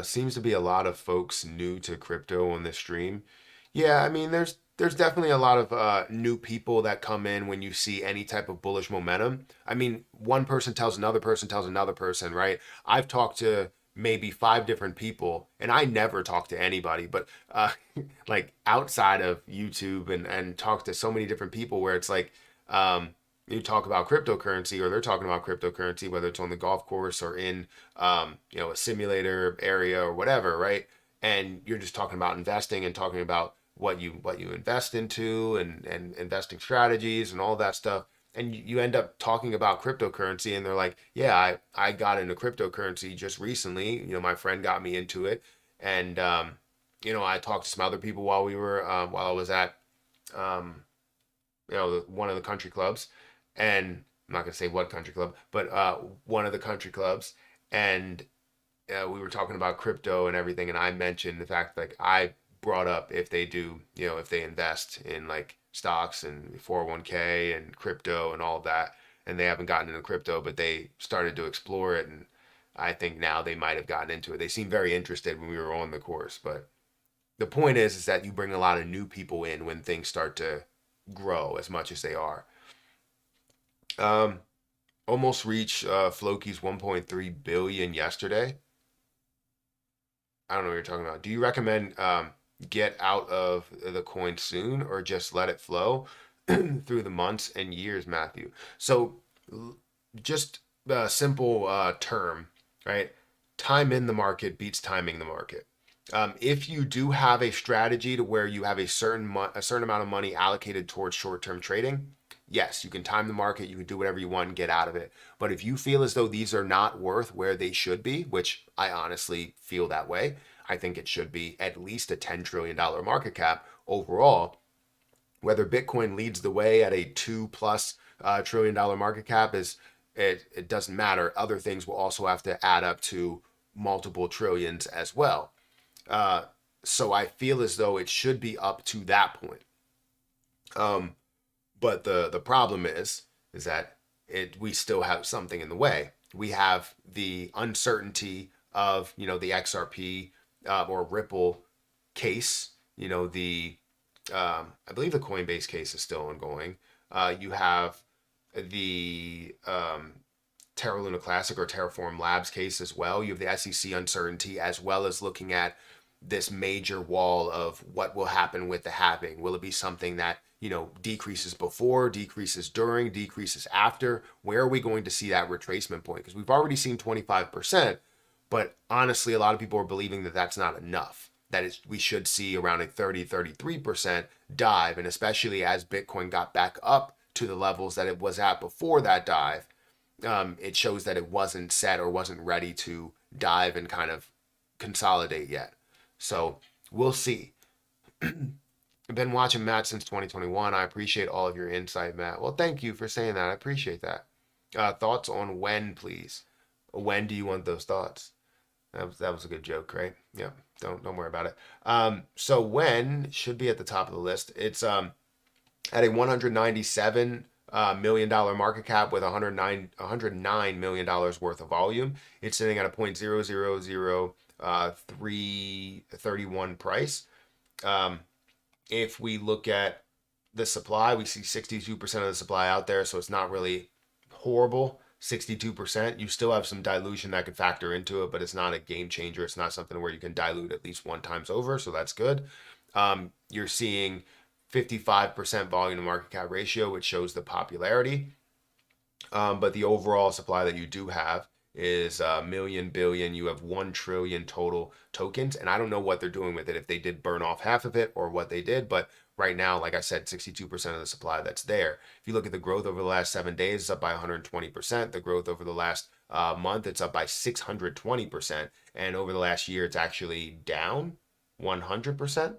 Seems to be a lot of folks new to crypto on this stream. Yeah, I mean, there's definitely a lot of new people that come in when you see any type of bullish momentum. I mean, one person tells another person, right? I've talked to maybe five different people, and I never talk to anybody, but like outside of YouTube and talk to so many different people where it's like, you talk about cryptocurrency or they're talking about cryptocurrency, whether it's on the golf course or in, a simulator area or whatever, right? And you're just talking about investing and talking about what you invest into and investing strategies and all that stuff. And you end up talking about cryptocurrency and they're like, yeah, I got into cryptocurrency just recently. My friend got me into it. And, I talked to some other people while I was at, um, one of the country clubs, and I'm not gonna say what country club, but one of the country clubs, and we were talking about crypto and everything, and I mentioned the fact like I brought up if they do, if they invest in like stocks and 401k and crypto and all of that, and they haven't gotten into crypto, but they started to explore it, and I think now they might have gotten into it. They seemed very interested when we were on the course, but the point is that you bring a lot of new people in when things start to grow as much as they are. Um, Almost reached Floki's 1.3 billion yesterday. I don't know what you're talking about. Do you recommend get out of the coin soon or just let it flow through the months and years, Matthew? So just a simple term, right? Time in the market beats timing the market. If you do have a strategy to where you have a certain amount of money allocated towards short-term trading, yes, you can time the market, you can do whatever you want and get out of it. But if you feel as though these are not worth where they should be, which I honestly feel that way, I think it should be at least a $10 trillion market cap overall. Whether Bitcoin leads the way at a 2+ trillion dollar market cap it doesn't matter. Other things will also have to add up to multiple trillions as well. Uh, so I feel as though it should be up to that point. Um, but the problem is that we still have something in the way. We have the uncertainty of the XRP or Ripple case. The I believe the Coinbase case is still ongoing. You have the Terra Luna Classic or Terraform Labs case as well. You have the SEC uncertainty as well as looking at this major wall of what will happen with the halving. Will it be something that, decreases before, decreases during, decreases after? Where are we going to see that retracement point? Because we've already seen 25%, but honestly, a lot of people are believing that that's not enough. That is, we should see around a 33% dive. And especially as Bitcoin got back up to the levels that it was at before that dive, it shows that it wasn't set or wasn't ready to dive and kind of consolidate yet. So we'll see. I've been watching Matt since 2021. I appreciate all of your insight, Matt. Well, thank you for saying that. I appreciate that. Thoughts on when, please. When do you want those thoughts? That was a good joke, right? Yeah. Don't worry about it. So when should be at the top of the list. It's at a 197 $1 million market cap with $109 million worth of volume. It's sitting at a 0.000331 price. If we look at the supply, we see 62% of the supply out there, so it's not really horrible. 62%. You still have some dilution that could factor into it, but it's not a game changer. It's not something where you can dilute at least one times over, so that's good. You're seeing 55% volume to market cap ratio, which shows the popularity. But the overall supply that you do have is a million billion. You have 1 trillion total tokens, and I don't know what they're doing with it, if they did burn off half of it or what they did, but right now, like I said, 62% of the supply that's there. If you look at the growth over the last 7 days, it's up by 120%. The growth over the last month, it's up by 620%. And over the last year, it's actually down 100%.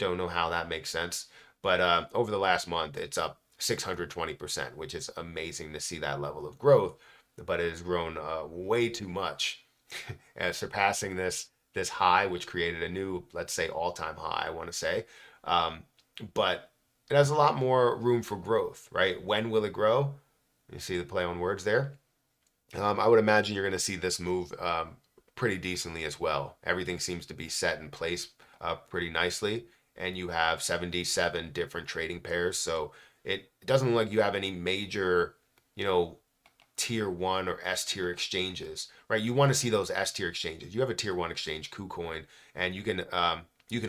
Don't know how that makes sense. But over the last month, it's up 620%, which is amazing to see that level of growth. But it has grown way too much, surpassing this high, which created a new, let's say, all-time high, I want to say. Um, but it has a lot more room for growth, right? When will it grow? You see the play on words there. I would imagine you're going to see this move pretty decently as well. Everything seems to be set in place pretty nicely, and you have 77 different trading pairs. So it doesn't look like you have any major, you know, tier one or S tier exchanges, right? You want to see those S tier exchanges. You have a tier one exchange, KuCoin, and you can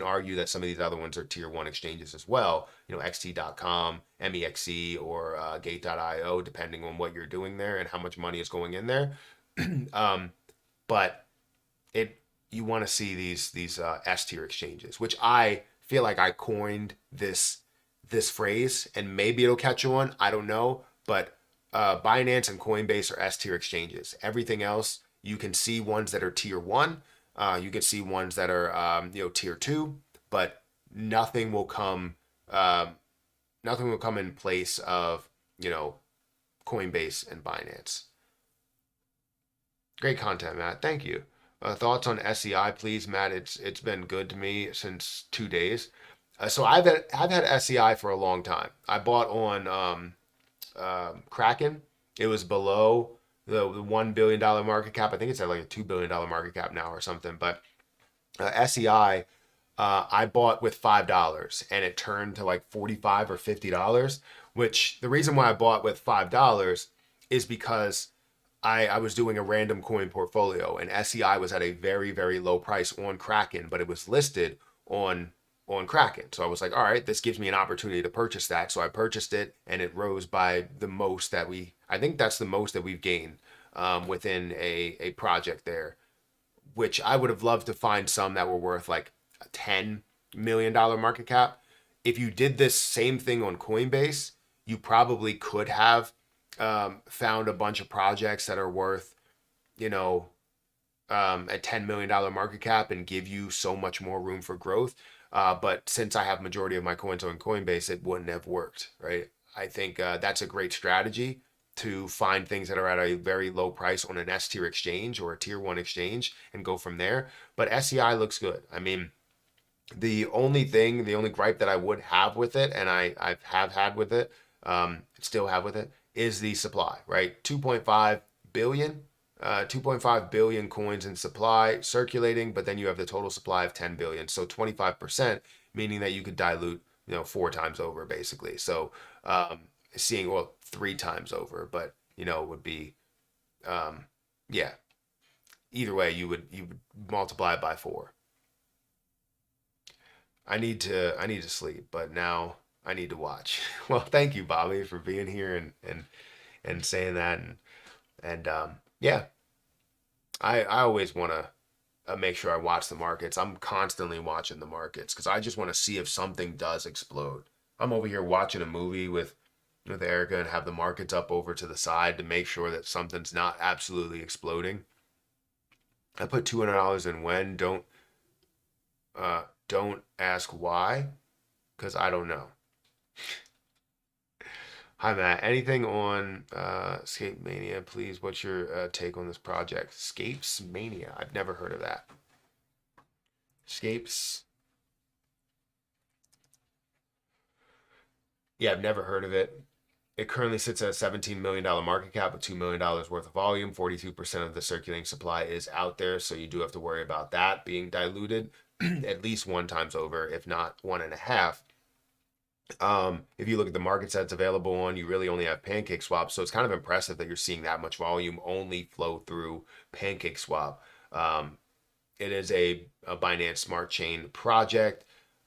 argue that some of these other ones are tier one exchanges as well. You know, XT.com, MEXC, or Gate.io, depending on what you're doing there and how much money is going in there. um, but it you want to see these S tier exchanges, which I feel like I coined this phrase, and maybe it'll catch on. I don't know, but Binance and Coinbase are S tier exchanges. Everything else, you can see ones that are tier one. You can see ones that are tier two, but nothing will come um, nothing will come in place of Coinbase and Binance. Great content, Matt. Thank you. Thoughts on SEI, please, Matt. It's been good to me since 2 days. So I've had SEI for a long time. I bought on Kraken. It was below the $1 billion market cap. I think it's at like a $2 billion market cap now or something. But SEI, I bought with $5, and it turned to like $45 or $50. Which the reason why I bought with $5 is because I was doing a random coin portfolio, and SEI was at a very, very low price on Kraken, but it was listed on Kraken. So I was like, all right, this gives me an opportunity to purchase that. So I purchased it, and it rose by the most that I think that's the most that we've gained within a project there, which I would have loved to find some that were worth like a $10 million market cap. If you did this same thing on Coinbase, you probably could have found a bunch of projects that are worth, a $10 million market cap and give you so much more room for growth. But since I have majority of my coins on Coinbase, it wouldn't have worked, right? I think that's a great strategy to find things that are at a very low price on an S tier exchange or a tier one exchange and go from there. But SEI looks good. I mean, the only gripe that I would have with it, and I have had with it, still have with it, is the supply, right? 2.5 billion coins in supply circulating, but then you have the total supply of 10 billion. So 25%, meaning that you could dilute, 4 times over basically. So seeing, well, 3 times over, but it would be, yeah. Either way, you would multiply it by 4. I need to sleep, but now I need to watch. Well, thank you, Bobby, for being here and saying that, and yeah, I always want to make sure I watch the markets. I'm constantly watching the markets because I just want to see if something does explode. I'm over here watching a movie with Erica and have the markets up over to the side to make sure that something's not absolutely exploding. I put $200 in when. Don't ask why, because I don't know. Hi, Matt. Anything on Escape Mania, please? What's your take on this project? Scapes Mania. I've never heard of that. Scapes. Yeah, I've never heard of it. It currently sits at a $17 million market cap with $2 million worth of volume. 42% of the circulating supply is out there, so you do have to worry about that being diluted at least 1 times over, if not 1.5. If you look at the markets that's available on, you really only have Pancake Swap, so it's kind of impressive that you're seeing that much volume only flow through Pancake Swap. It is a Binance Smart Chain project.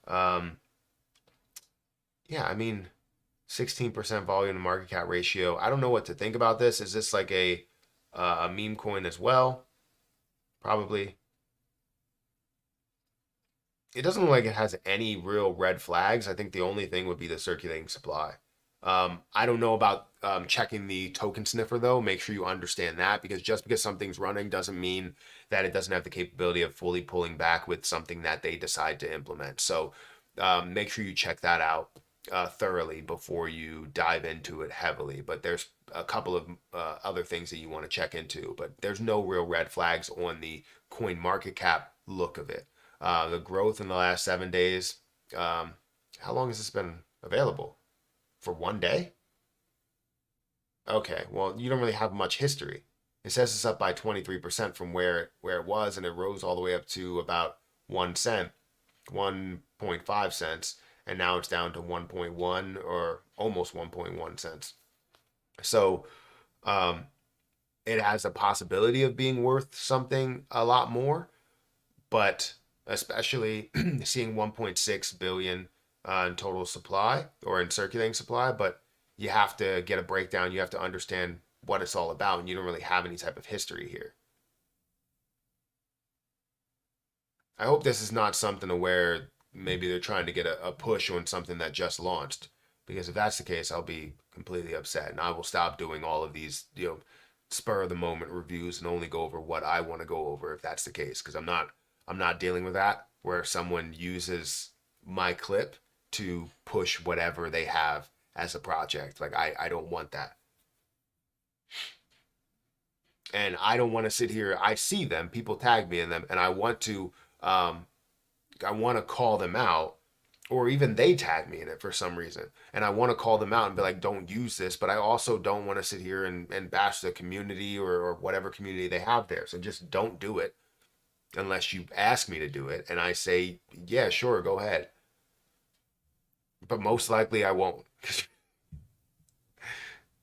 Yeah, I mean, 16% volume to market cap ratio. I don't know what to think about this. Is this like a meme coin as well? Probably. It doesn't look like it has any real red flags. I think the only thing would be the circulating supply. I don't know about checking the token sniffer though. Make sure you understand that, because just because something's running doesn't mean that it doesn't have the capability of fully pulling back with something that they decide to implement. So make sure you check that out thoroughly before you dive into it heavily. But there's a couple of other things that you want to check into, but there's no real red flags on the coin market cap look of it. The growth in the last 7 days, how long has this been available? For one day? Okay, well, you don't really have much history. It says it's up by 23% from where it was, and it rose all the way up to about 1 cent, 1.5 cents, and now it's down to 1.1 or almost 1.1 cents. So um, it has a possibility of being worth something a lot more, but especially seeing 1.6 billion in total supply or in circulating supply, but you have to get a breakdown. You have to understand what it's all about, and you don't really have any type of history here. I hope this is not something to where maybe they're trying to get a push on something that just launched, because if that's the case, I'll be completely upset, and I will stop doing all of these, spur of the moment reviews and only go over what I want to go over if that's the case, because I'm not dealing with that where someone uses my clip to push whatever they have as a project. Like I don't want that. And I don't want to sit here. I see them, people tag me in them, and um I want to call them out, or even they tag me in it for some reason. And I want to call them out and be like, don't use this, but I also don't want to sit here and bash the community or whatever community they have there. So just don't do it unless you ask me to do it. And I say, yeah, sure, go ahead. But most likely I won't.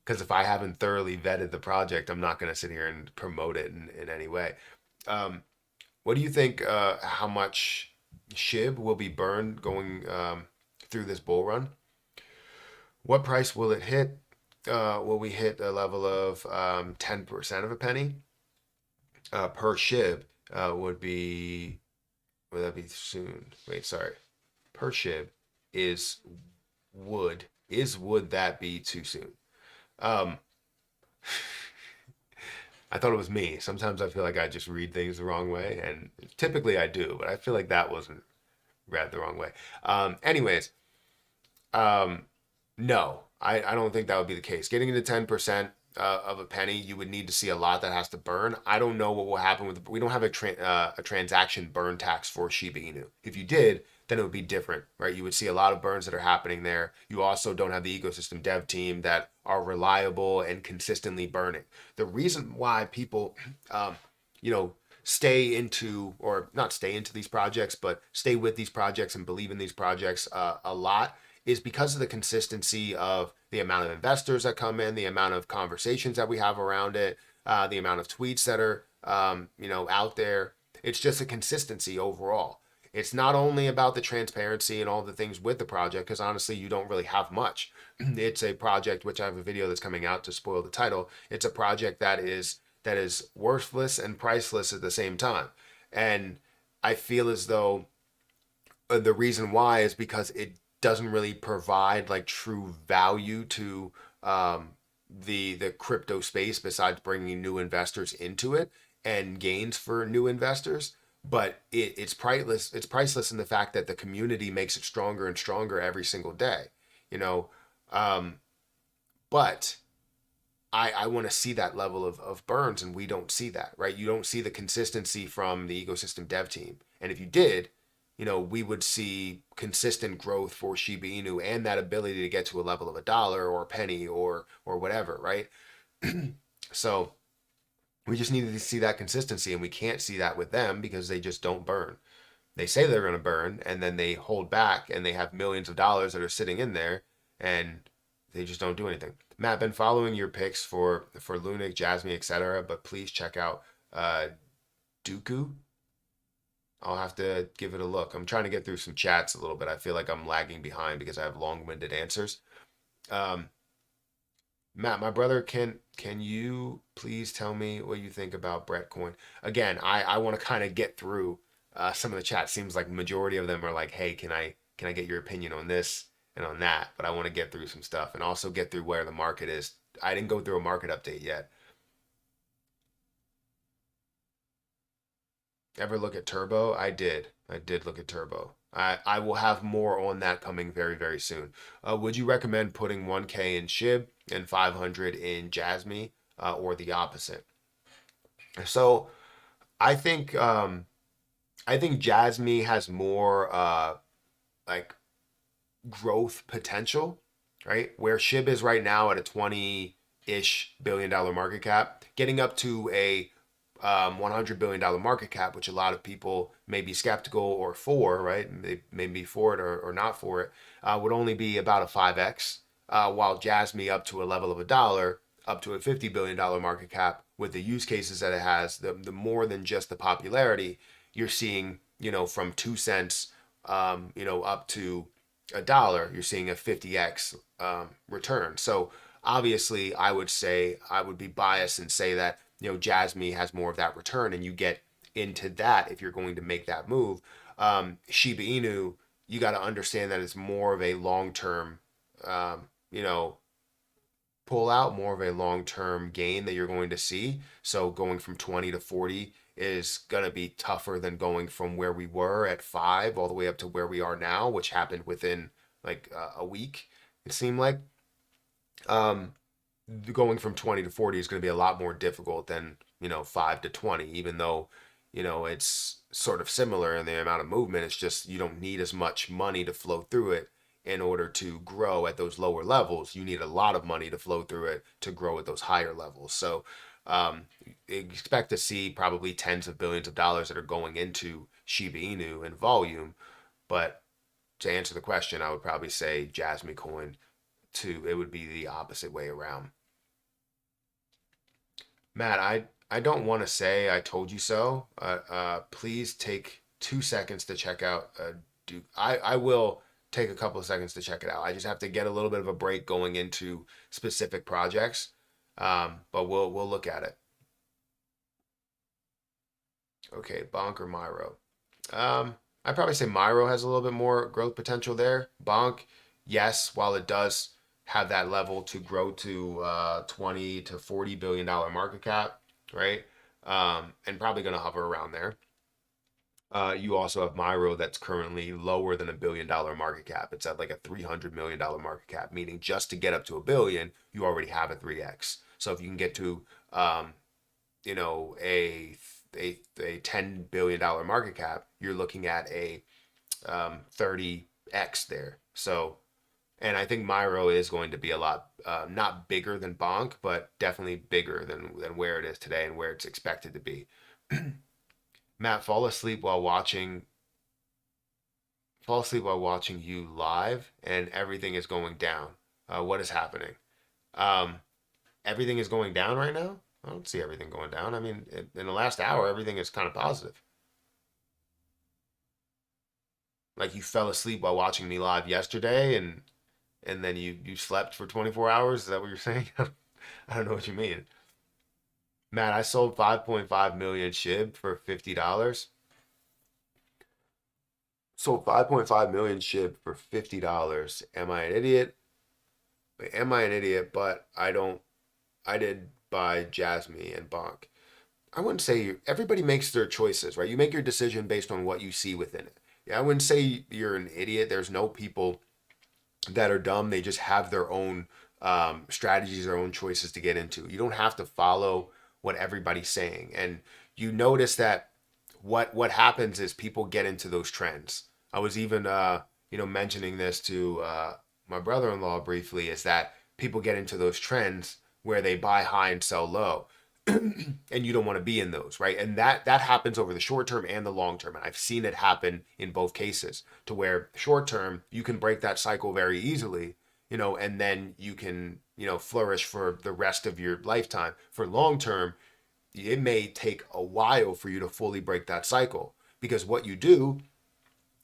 Because if I haven't thoroughly vetted the project, I'm not going to sit here and promote it in any way. Um, what do you think? How much SHIB will be burned going through this bull run? What price will it hit? Will we hit a level of 10% of a penny per SHIB? Would that be soon? Wait, sorry. Per SHIB is would that be too soon? Um, I thought it was me. Sometimes I feel like I just read things the wrong way, and typically I do, but I feel like that wasn't read the wrong way. Anyways, um, no, I don't think that would be the case. Getting into 10% of a penny, you would need to see a lot that has to burn. I don't know what will happen with. We don't have a transaction burn tax for Shiba Inu. If you did, then it would be different, right? You would see a lot of burns that are happening there. You also don't have the ecosystem dev team that are reliable and consistently burning. The reason why people, you know, stay into or not stay into these projects, but stay with these projects and believe in these projects a lot is because of the consistency of the amount of investors that come in, the amount of conversations that we have around it, the amount of tweets that are out there. It's just a consistency overall. It's not only about the transparency and all the things with the project, because honestly, you don't really have much. It's a project which I have a video that's coming out to spoil the title. It's a project that is worthless and priceless at the same time, and I feel as though the reason why is because it doesn't really provide like true value to the crypto space besides bringing new investors into it and gains for new investors. But it's priceless. It's priceless in the fact that the community makes it stronger and stronger every single day. You know, um, but I want to see that level of burns, and we don't see that, right? You don't see the consistency from the ecosystem dev team. And if you did, we would see consistent growth for Shiba Inu and that ability to get to a level of a dollar or a penny or whatever, right? So we just needed to see that consistency, and we can't see that with them because they just don't burn. They say they're going to burn, and then they hold back, and they have millions of dollars that are sitting in there, and they just don't do anything. Matt, been following your picks for Lunik, Jasmine, etc., but please check out Dooku. I'll have to give it a look. I'm trying to get through some chats a little bit. I feel like I'm lagging behind because I have long-winded answers. Um, Matt, my brother, can you please tell me what you think about Brett Coin? Again, I want to kind of get through some of the chat. Seems like the majority of them are like, hey, can I get your opinion on this and on that? But I want to get through some stuff and also get through where the market is. I didn't go through a market update yet. Ever look at Turbo? I did. I did look at Turbo. I will have more on that coming very, very soon. Would you recommend putting 1K in SHIB and 500 in Jasmy, or the opposite? So I think Jasmy has more like growth potential, right? Where SHIB is right now at a 20-ish billion-dollar market cap, getting up to a $100 billion market cap, which a lot of people may be skeptical or for, right? They may be for it or not for it, would only be about a 5x, while Jasmy up to a level of a dollar, up to a $50 billion market cap with the use cases that it has, the more than just the popularity, you're seeing, from 2 cents, up to a dollar, you're seeing a 50x return. So obviously, I would say I would be biased and say that Jasmy has more of that return, and you get into that if you're going to make that move. Shiba Inu, you got to understand that it's more of a long term, you know, pull out, more of a long term gain that you're going to see. So going from 20 to 40 is going to be tougher than going from where we were at 5 all the way up to where we are now, which happened within like a week, it seemed like. Um, Going from 20 to 40 is going to be a lot more difficult than 5 to 20, even though it's sort of similar in the amount of movement. It's just you don't need as much money to flow through it in order to grow at those lower levels. You need a lot of money to flow through it to grow at those higher levels. So expect to see probably tens of billions of dollars that are going into Shiba Inu in volume. But to answer the question, I would probably say Jasmy Coin, it would be the opposite way around. Matt, I don't want to say I told you so. Please take 2 seconds to check out. I will take a couple of seconds to check it out. I just have to get a little bit of a break going into specific projects, but we'll look at it. Okay, Bonk or Myro? I'd probably say Myro has a little bit more growth potential there. Bonk, yes, while it does have that level to grow to 20 to $40 billion market cap, right? And probably going to hover around there. You also have Myro that's currently lower than $1 billion market cap. It's at like a $300 million market cap, meaning just to get up to a billion, you already have a 3x. So if you can get to, a $10 billion market cap, you're looking at a 30x there. So, and I think Myro is going to be a lot, not bigger than Bonk, but definitely bigger than where it is today and where it's expected to be. Matt, fall asleep while watching you live and everything is going down. What is happening? Everything is going down right now? I don't see everything going down. I mean, in the last hour, everything is kind of positive. Like you fell asleep while watching me live yesterday and then you slept for 24 hours. Is that what you're saying? I don't know what you mean. Matt, I sold 5.5 million SHIB for $50. Sold 5.5 million SHIB for $50. Am I an idiot? Am I an idiot? But I did buy Jasmy and Bonk. I wouldn't say everybody makes their choices, right? You make your decision based on what you see within it. Yeah, I wouldn't say you're an idiot. There's no people that are dumb. They just have their own strategies, their own choices to get into. You don't have to follow what everybody's saying. And you notice that what happens is people get into those trends. I was even mentioning this to my brother-in-law briefly, is that people get into those trends where they buy high and sell low. And you don't want to be in those, right? And that happens over the short term and the long term. And I've seen it happen in both cases, to where short term you can break that cycle very easily, and then you can, flourish for the rest of your lifetime. For long term, it may take a while for you to fully break that cycle, because what you do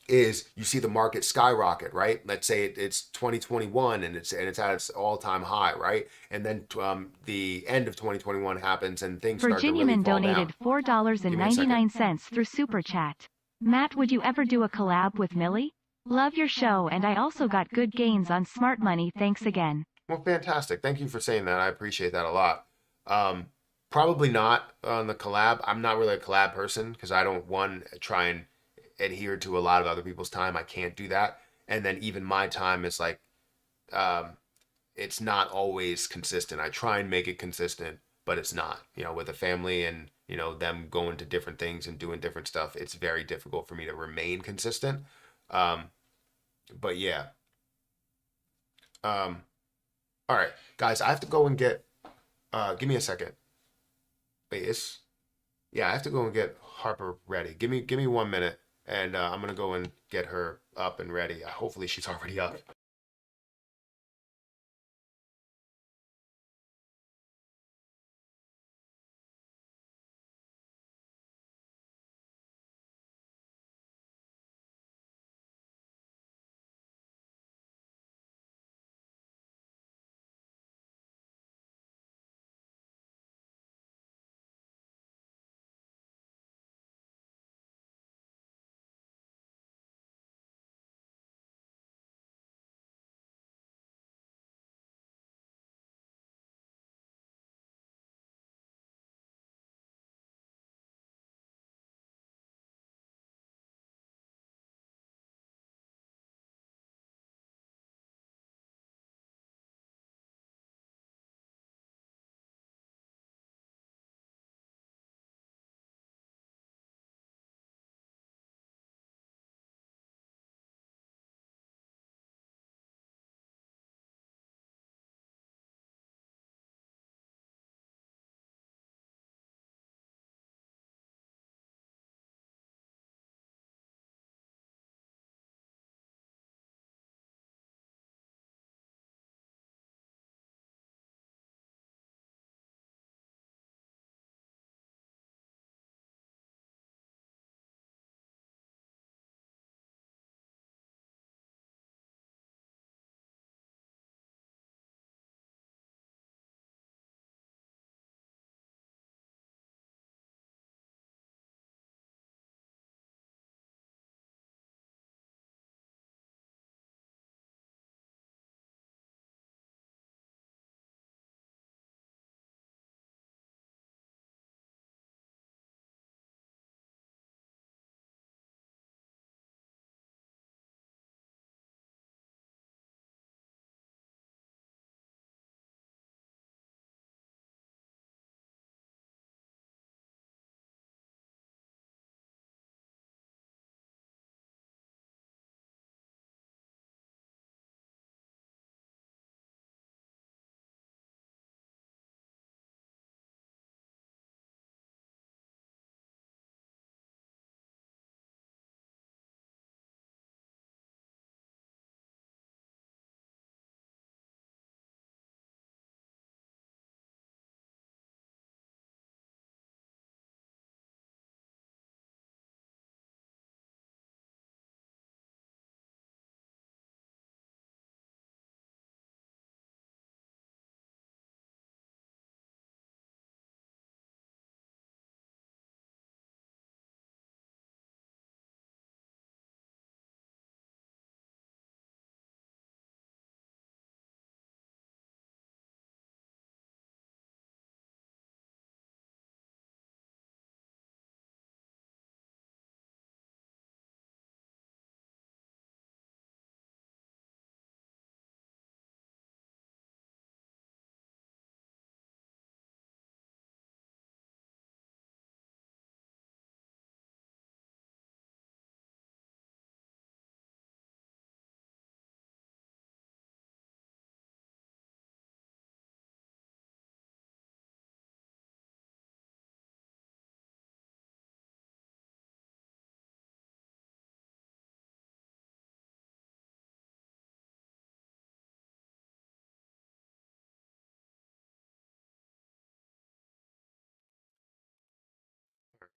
is you see the market skyrocket, right? Let's say it's 2021 and it's at its all-time high, right? And then the end of 2021 happens and things start to really Virginiaman fall donated down. $4.99 through Super Chat. Matt, would you ever do a collab with Millie? Love your show, and I also got good gains on smart money. Thanks again. Well, fantastic. Thank you for saying that. I appreciate that a lot. Probably not on the collab. I'm not really a collab person because I don't, one, try and adhere to a lot of other people's time. I can't do that. And then even my time is like, um, it's not always consistent. I try and make it consistent, but it's not. With a family and them going to different things and doing different stuff, it's very difficult for me to remain consistent. Um, but yeah. Um, all right, guys, I have to go and get. Give me a second. Wait, yeah. I have to go and get Harper ready. Give me 1 minute, and I'm gonna go and get her up and ready. Hopefully, she's already up.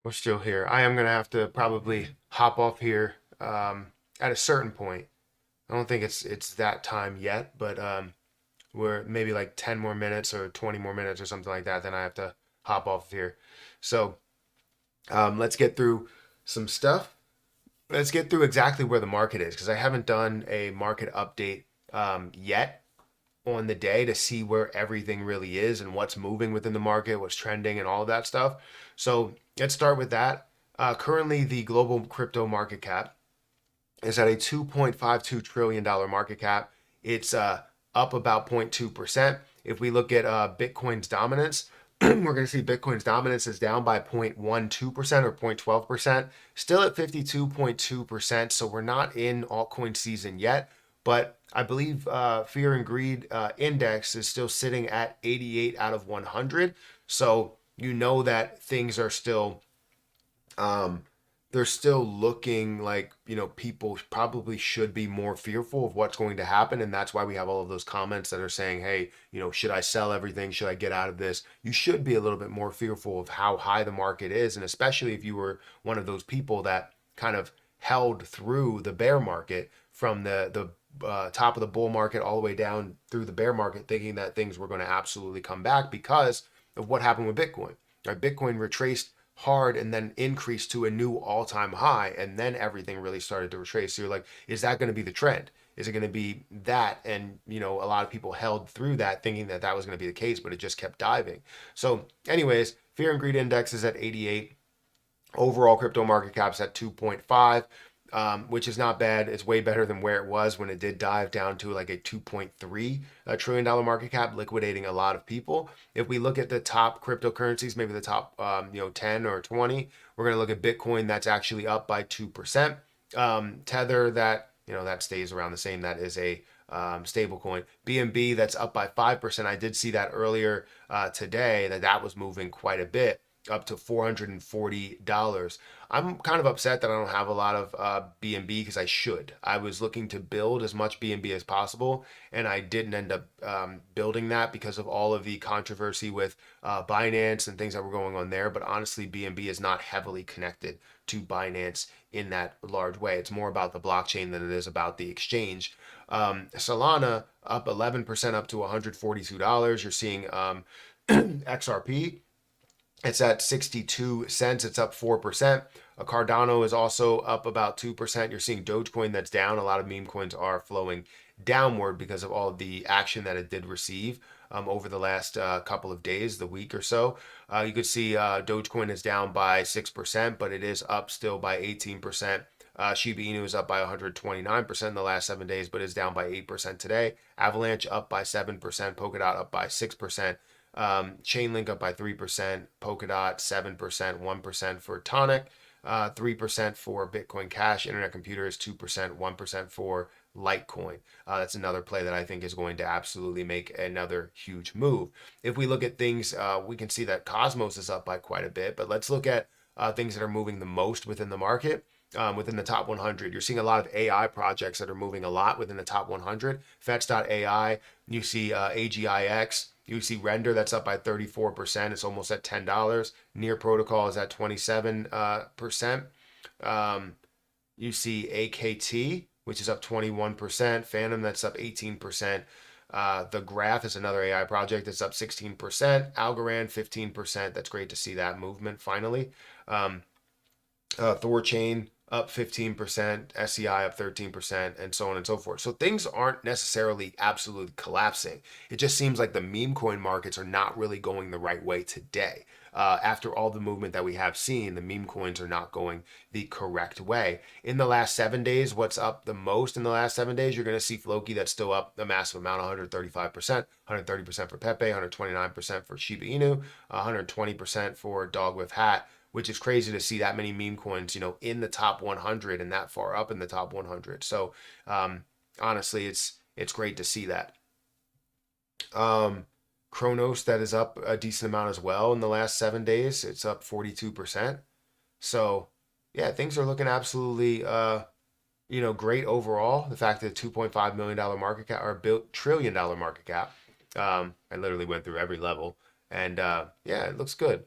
We're still here. I am gonna have to probably hop off here at a certain point. I don't think it's that time yet, but we're maybe like 10 more minutes or 20 more minutes or something like that. Then I have to hop off of here. So let's get through some stuff. Let's get through exactly where the market is because I haven't done a market update yet on the day to see where everything really is and what's moving within the market, what's trending, and all of that stuff. So let's start with that. Currently, the global crypto market cap is at a $2.52 trillion market cap. It's up about 0.2%. If we look at Bitcoin's dominance, we're going to see Bitcoin's dominance is down by 0.12% or 0.12%, still at 52.2%. So we're not in altcoin season yet, but I believe Fear and Greed index is still sitting at 88 out of 100. So you know that things are still um, they're still looking like, people probably should be more fearful of what's going to happen. And that's why we have all of those comments that are saying, hey, should I sell everything? Should I get out of this? You should be a little bit more fearful of how high the market is. And especially if you were one of those people that kind of held through the bear market from the top of the bull market all the way down through the bear market, thinking that things were going to absolutely come back because of what happened with Bitcoin. Right? Bitcoin retraced hard and then increased to a new all-time high, and then everything really started to retrace. So you're like, is that going to be the trend? Is it going to be that? And a lot of people held through that thinking that that was going to be the case, but it just kept diving. So anyways, Fear and Greed index is at 88. Overall crypto market cap's at 2.5, which is not bad. It's way better than where it was when it did dive down to like a $2.3 trillion market cap, liquidating a lot of people. If we look at the top cryptocurrencies, maybe the top 10 or 20, we're going to look at Bitcoin. That's actually up by 2%. Tether, that stays around the same. That is a stable coin. BNB, that's up by 5%. I did see that earlier today that was moving quite a bit, up to $440. I'm kind of upset that I don't have a lot of BNB because I should. I was looking to build as much BNB as possible, and I didn't end up building that because of all of the controversy with Binance and things that were going on there. But honestly, BNB is not heavily connected to Binance in that large way. It's more about the blockchain than it is about the exchange. Solana up 11%, up to $142. You're seeing XRP. It's at 62 cents. It's up 4%. Cardano is also up about 2%. You're seeing Dogecoin that's down. A lot of meme coins are flowing downward because of all of the action that it did receive over the last couple of days, the week or so. You could see Dogecoin is down by 6%, but it is up still by 18%. Shiba Inu is up by 129% in the last 7 days, but is down by 8% today. Avalanche up by 7%. Polkadot up by 6%. Chainlink up by 3%, Polkadot 7%, 1% for Tonic, 3% for Bitcoin Cash, Internet Computers 2%, 1% for Litecoin. That's another play that I think is going to absolutely make another huge move. If we look at things, we can see that Cosmos is up by quite a bit, but let's look at things that are moving the most within the market. Within the top 100, you're seeing a lot of AI projects that are moving a lot within the top 100. Fetch.ai, you see AGIX, you see Render, that's up by 34%. It's almost at $10. Near Protocol is at 27%. You see AKT, which is up 21%. Phantom, that's up 18%. The Graph is another AI project that's up 16%. Algorand, 15%. That's great to see that movement finally. Thorchain up 15%, SEI up 13%, and so on and so forth. So things aren't necessarily absolutely collapsing. It just seems like the meme coin markets are not really going the right way today. After all the movement that we have seen, the meme coins are not going the correct way. In the last 7 days, what's up the most in the last 7 days? You're going to see Floki that's still up a massive amount, 135%, 130% for Pepe, 129% for Shiba Inu, 120% for Dog with Hat, which is crazy to see that many meme coins, in the top 100 and that far up in the top 100. So honestly, it's great to see that. Kronos, that is up a decent amount as well in the last 7 days. It's up 42%. So yeah, things are looking absolutely great overall. The fact that $2.5 million market cap or $1 trillion market cap. I literally went through every level, and yeah, it looks good.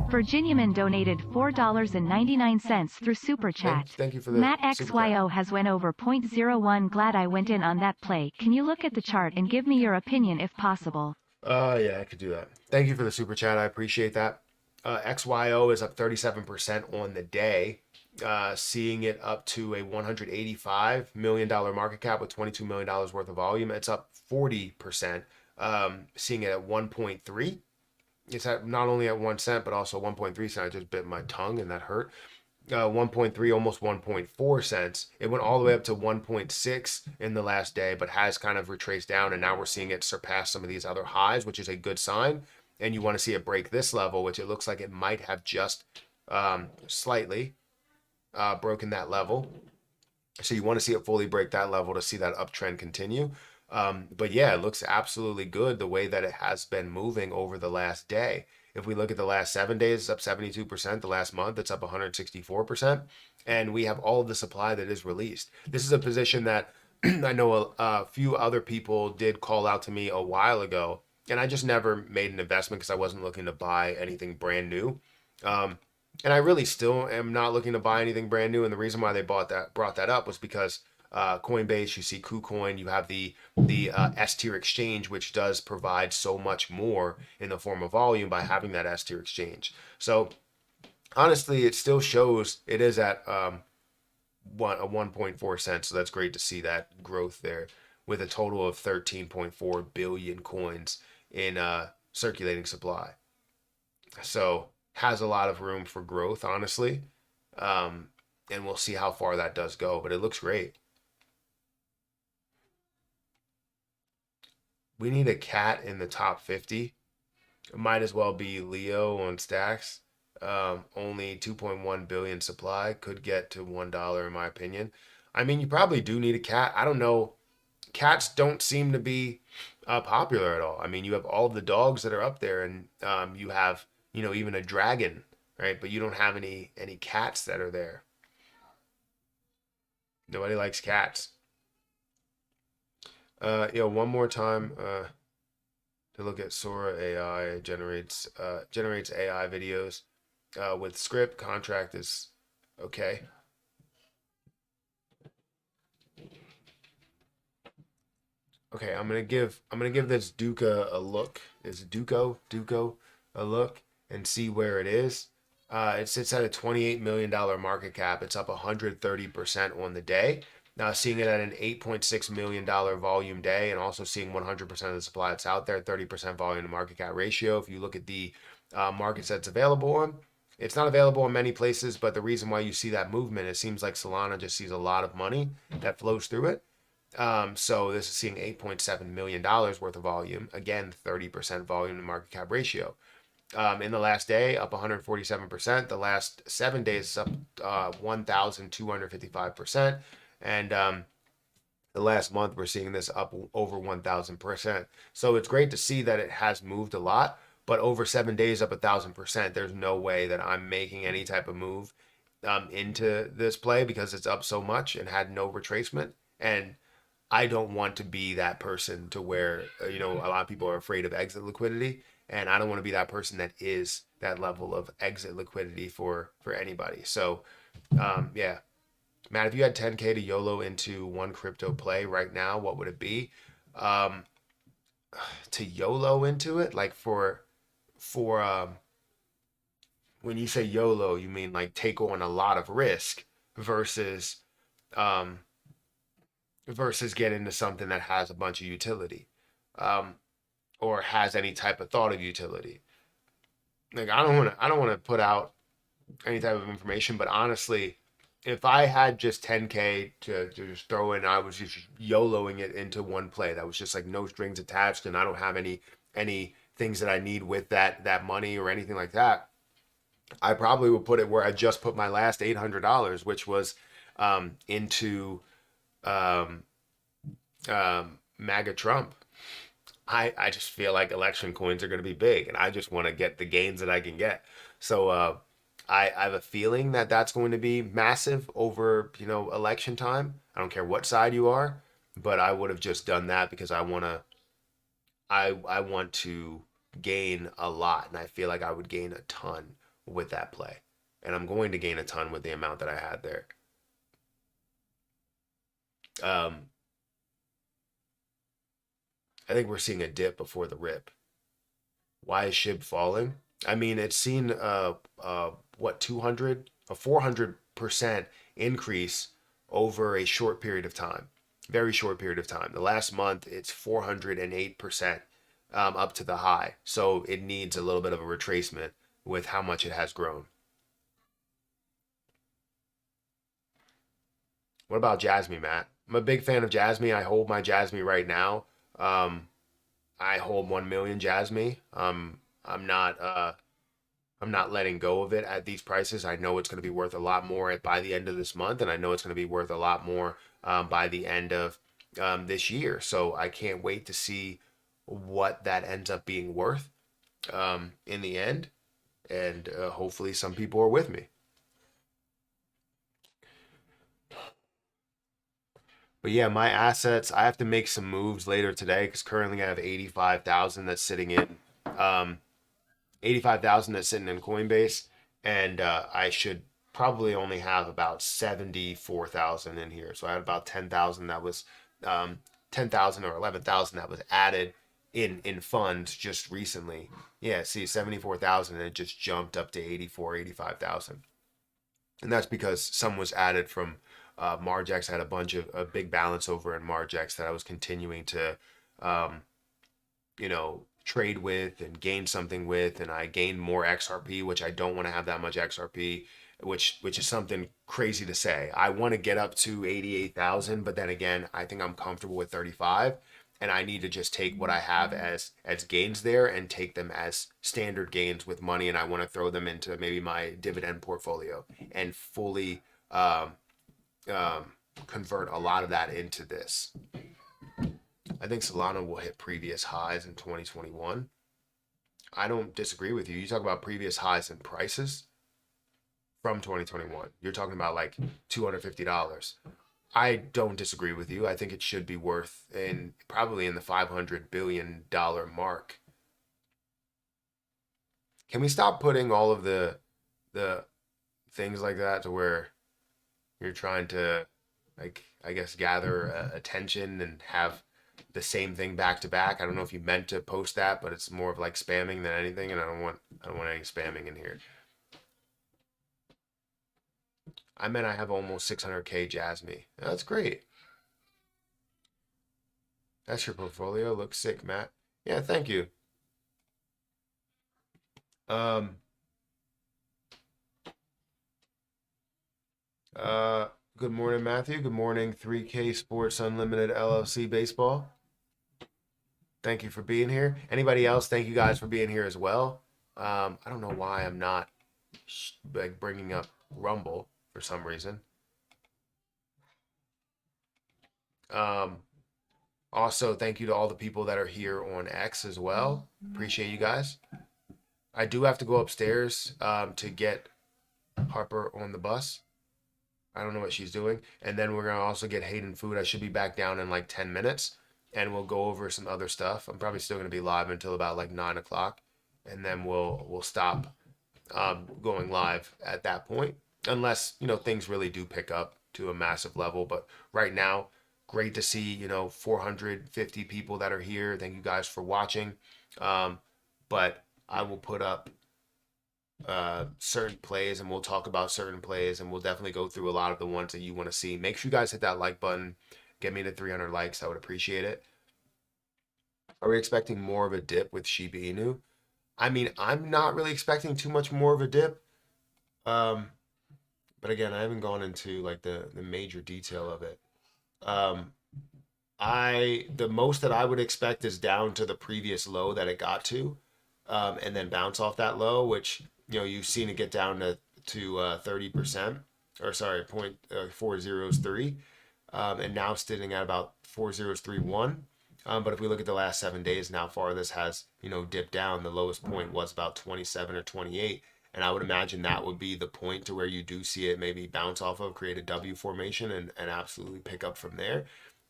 Virginiaman donated $4.99 through Super Chat. Thank you for the Matt Super XYO has went over .01. Glad I went in on that play. Can you look at the chart and give me your opinion if possible? Yeah, I could do that. Thank you for the Super Chat. I appreciate that. XYO is up 37% on the day, seeing it up to a $185 million market cap with $22 million worth of volume. It's up 40%, seeing it at 1.3. It's at not only at 1 cent, but also 1.3 cent. I just bit my tongue and that hurt. 1.3, almost 1.4 cents. It went all the way up to 1.6 in the last day, but has kind of retraced down. And now we're seeing it surpass some of these other highs, which is a good sign. And you want to see it break this level, which it looks like it might have just slightly broken that level. So you want to see it fully break that level to see that uptrend continue. But yeah, it looks absolutely good the way that it has been moving over the last day. If we look at the last 7 days, it's up 72%. The last month, it's up 164%. And we have all of the supply that is released. This is a position that I know a few other people did call out to me a while ago. And I just never made an investment because I wasn't looking to buy anything brand new. Um, and I really still am not looking to buy anything brand new. And the reason why they brought that up was because Coinbase, you see KuCoin, you have the S tier exchange, which does provide so much more in the form of volume by having that S tier exchange. So honestly, it still shows it is at 1.4 cents. So that's great to see that growth there with a total of 13.4 billion coins in circulating supply. So has a lot of room for growth, honestly. And we'll see how far that does go, but it looks great. We need a cat in the top 50. It might as well be Leo on stacks. Only 2.1 billion supply, could get to $1 in my opinion. I mean, you probably do need a cat. I don't know. Cats don't seem to be popular at all. I mean, you have all of the dogs that are up there, and you have, even a dragon, right? But you don't have any cats that are there. Nobody likes cats. One more time to look at Sora AI. It generates AI videos with script. Contract is okay. Okay, I'm gonna give this Duca a look. Is it Duco a look and see where it is. It sits at a $28 million market cap. It's up 130% on the day. Now seeing it at an $8.6 million volume day, and also seeing 100% of the supply that's out there, 30% volume to market cap ratio. If you look at the markets that's available on, it's not available in many places, but the reason why you see that movement, it seems like Solana just sees a lot of money that flows through it. So this is seeing $8.7 million worth of volume. Again, 30% volume to market cap ratio. In the last day, up 147%. The last 7 days, up 1,255%. And the last month, we're seeing this up over 1,000%. So it's great to see that it has moved a lot. But over 7 days, up 1,000%. There's no way that I'm making any type of move into this play because it's up so much and had no retracement. And I don't want to be that person to where, a lot of people are afraid of exit liquidity. And I don't want to be that person that is that level of exit liquidity for anybody. So, yeah. Matt, if you had 10K to YOLO into one crypto play right now, what would it be? Um, to YOLO into it, like for when you say YOLO, you mean like take on a lot of risk versus um, get into something that has a bunch of utility, or has any type of thought of utility. Like I don't want to put out any type of information, but honestly, if I had just 10K to just throw in, I was just YOLOing it into one play. That was just like no strings attached, and I don't have any things that I need with that money or anything like that. I probably would put it where I just put my last $800, which was into um, MAGA Trump. I just feel like election coins are going to be big, and I just want to get the gains that I can get. So I have a feeling that that's going to be massive over election time. I don't care what side you are, but I would have just done that because I want to gain a lot, and I feel like I would gain a ton with that play, and I'm going to gain a ton with the amount that I had there. Um, I think we're seeing a dip before the rip. Why is SHIB falling? I mean, it's seen what 200 a 400% increase over a short period of time, very short period of time. The last month, it's 408% up to the high. So it needs a little bit of a retracement with how much it has grown. What about Jasmine, Matt? I'm a big fan of Jasmine. I hold my Jasmine right now. Um, I hold 1 million Jasmine. I'm not letting go of it at these prices. I know it's going to be worth a lot more by the end of this month, and I know it's going to be worth a lot more by the end of this year. So I can't wait to see what that ends up being worth in the end, and hopefully some people are with me. But yeah, my assets, I have to make some moves later today because currently I have 85,000 that's sitting in 85,000 that's sitting in Coinbase, and I should probably only have about 74,000 in here. So I had about 10,000 that was 10,000 or 11,000 that was added in funds just recently. Yeah, see 74,000 and it just jumped up to 84, 85,000. And that's because some was added from Margex. I had a big balance over in Margex that I was continuing to um, trade with and gain something with, and I gained more XRP, which I don't want to have that much XRP, which is something crazy to say. I want to get up to 88,000, but then again, I think I'm comfortable with 35, and I need to just take what I have as gains there and take them as standard gains with money, and I want to throw them into maybe my dividend portfolio and fully um, convert a lot of that into this. I think Solana will hit previous highs in 2021. I don't disagree with you. You talk about previous highs in prices from 2021. You're talking about like $250. I don't disagree with you. I think it should be worth probably in the $500 billion mark. Can we stop putting all of the things like that to where you're trying to, like, I guess, gather attention and have the same thing back to back? I don't know if you meant to post that, but it's more of like spamming than anything, and I don't want any spamming in here. I meant I have almost 600K Jasmine. That's great. That's your portfolio. Looks sick, Matt. Yeah, thank you. Um, uh, Good morning, Matthew. Good morning, 3K Sports Unlimited LLC Baseball. Thank you for being here. Anybody else? Thank you guys for being here as well. I don't know why I'm not like bringing up Rumble for some reason. Um, Also, thank you to all the people that are here on X as well. Appreciate you guys. I do have to go upstairs to get Harper on the bus. I don't know what she's doing. And then we're going to also get Hayden food. I should be back down in like 10 minutes and we'll go over some other stuff. I'm probably still going to be live until about like 9 o'clock. And then we'll stop going live at that point. Unless, things really do pick up to a massive level. But right now, great to see, 450 people that are here. Thank you guys for watching. But I will put up certain plays and we'll talk about certain plays and we'll definitely go through a lot of the ones that you want to see. Make sure you guys hit that like button. Get me to 300 likes. I would appreciate it. Are we expecting more of a dip with Shiba Inu? I mean, I'm not really expecting too much more of a dip. But again, I haven't gone into like the major detail of it. The most that I would expect is down to the previous low that it got to, and then bounce off that low, which you've seen it get down to 30%, or sorry, 0.403, and now sitting at about 4031. But if we look at the last 7 days and how far this has dipped down, the lowest point was about 27 or 28. And I would imagine that would be the point to where you do see it maybe bounce off of, create a W formation, and absolutely pick up from there.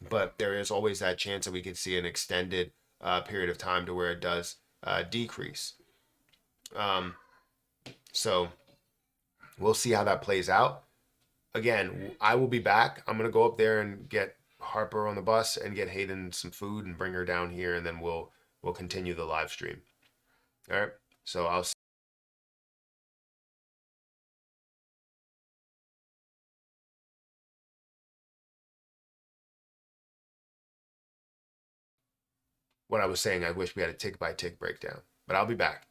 But there is always that chance that we could see an extended period of time to where it does decrease. So we'll see how that plays out. Again, I will be back. I'm going to go up there and get Harper on the bus and get Hayden some food and bring her down here, and then we'll continue the live stream. All right. So I'll see what I was saying. I wish we had a tick by tick breakdown, but I'll be back.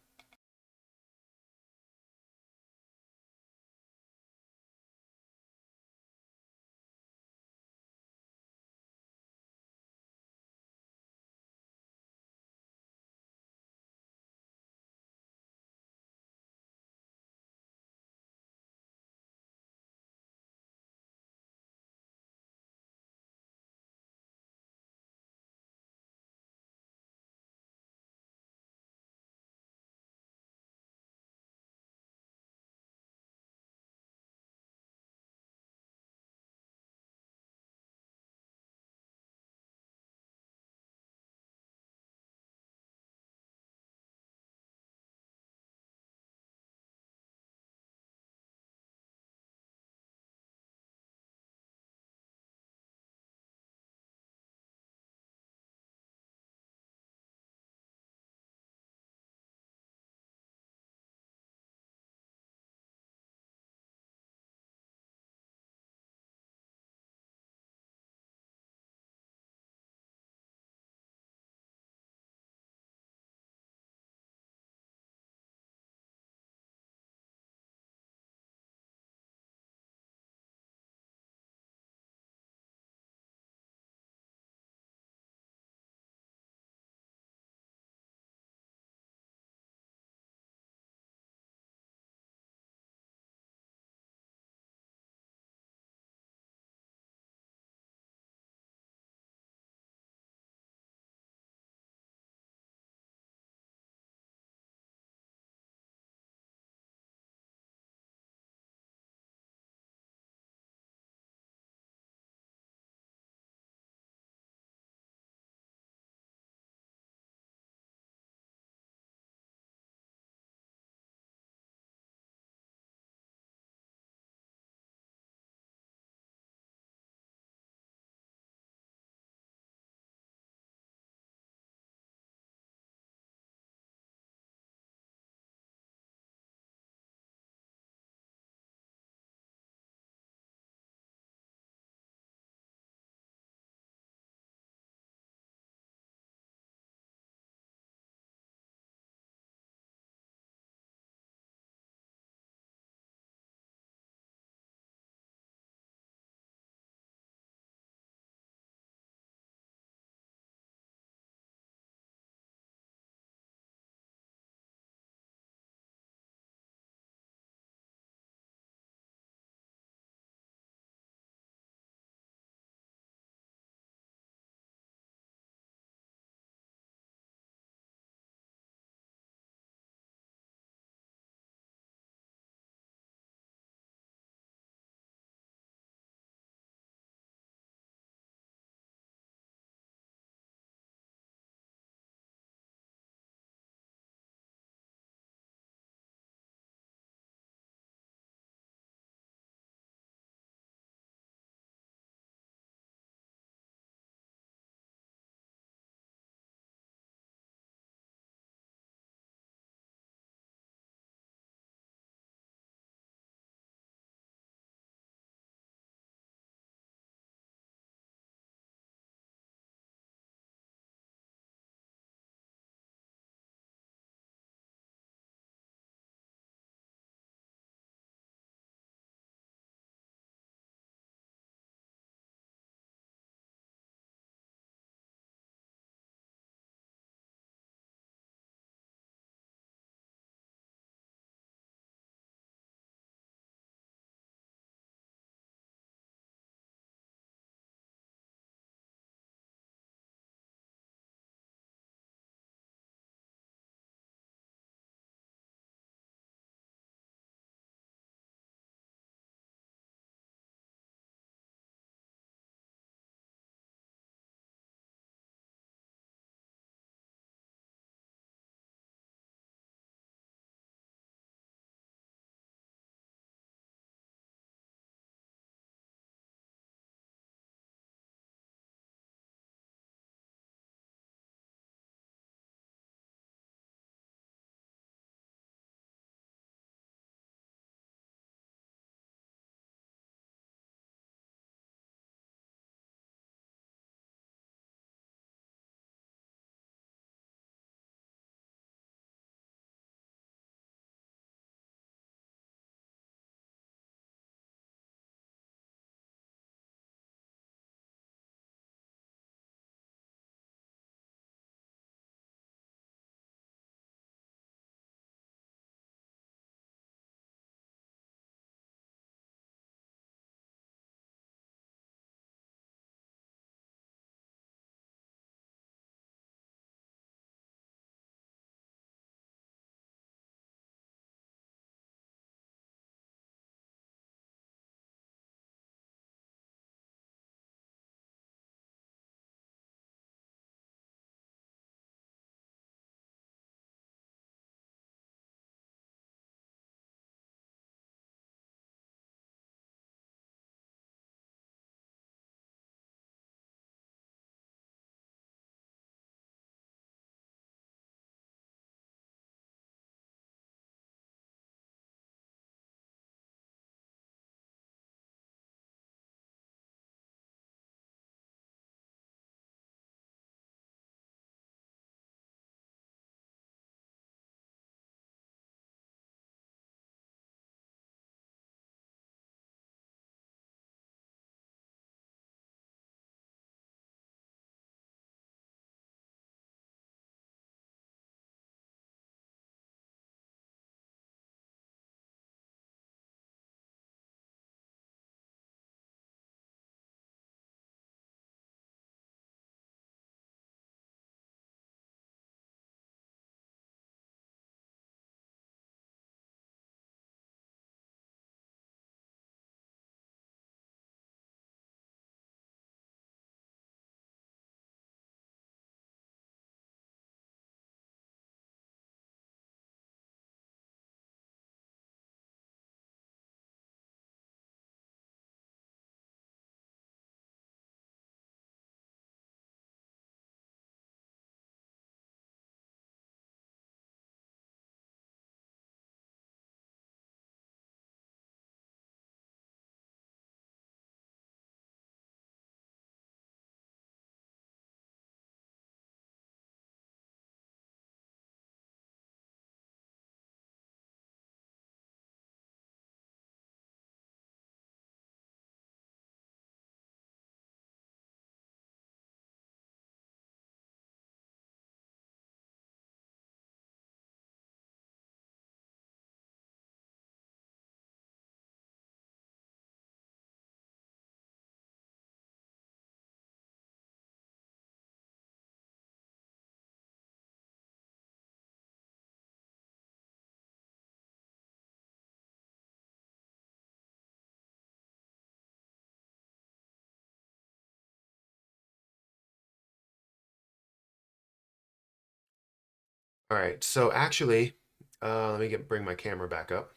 All right, so actually, let me bring my camera back up.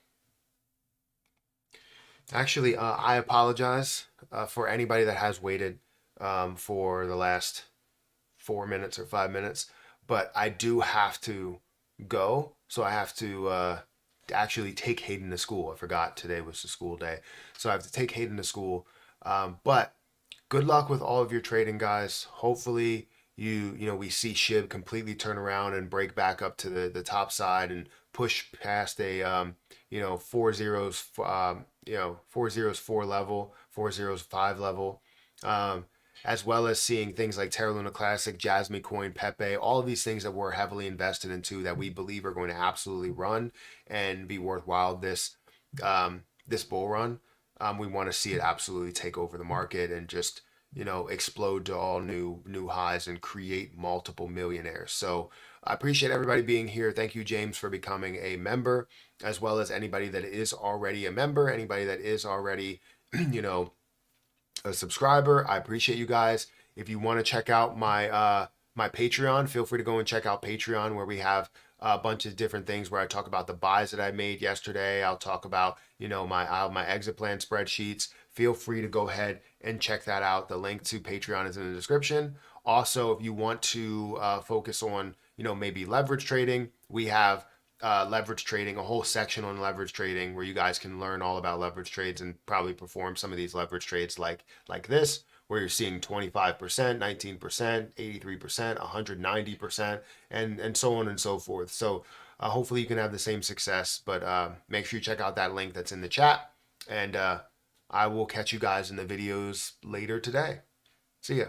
Actually, I apologize for anybody that has waited for the last 4 minutes or 5 minutes, but I do have to go. So I have to actually take Hayden to school. I forgot today was the school day. So I have to take Hayden to school. But good luck with all of your trading, guys. Hopefully, we see Shib completely turn around and break back up to the top side and push past a four zeros 4 level, 4 zeros 5 level. Um, as well as seeing things like Terra Luna Classic, Jasmine Coin, Pepe, all of these things that we're heavily invested into that we believe are going to absolutely run and be worthwhile this bull run. We want to see it absolutely take over the market and just explode to all new highs and create multiple millionaires. So I appreciate everybody being here. Thank you, James, for becoming a member, as well as anybody that is already a member, anybody that is already a subscriber. I appreciate you guys. If you want to check out my Patreon, feel free to go and check out Patreon, where we have a bunch of different things where I talk about the buys that I made yesterday. I'll talk about my exit plan spreadsheets. Feel free to go ahead and check that out. The link to Patreon is in the description. Also, if you want to focus on maybe leverage trading, we have leverage trading, a whole section on leverage trading where you guys can learn all about leverage trades and probably perform some of these leverage trades like this, where you're seeing 25%, 19%, 83%, 190%, and so on and so forth. So hopefully you can have the same success, but make sure you check out that link that's in the chat, and I will catch you guys in the videos later today. See ya.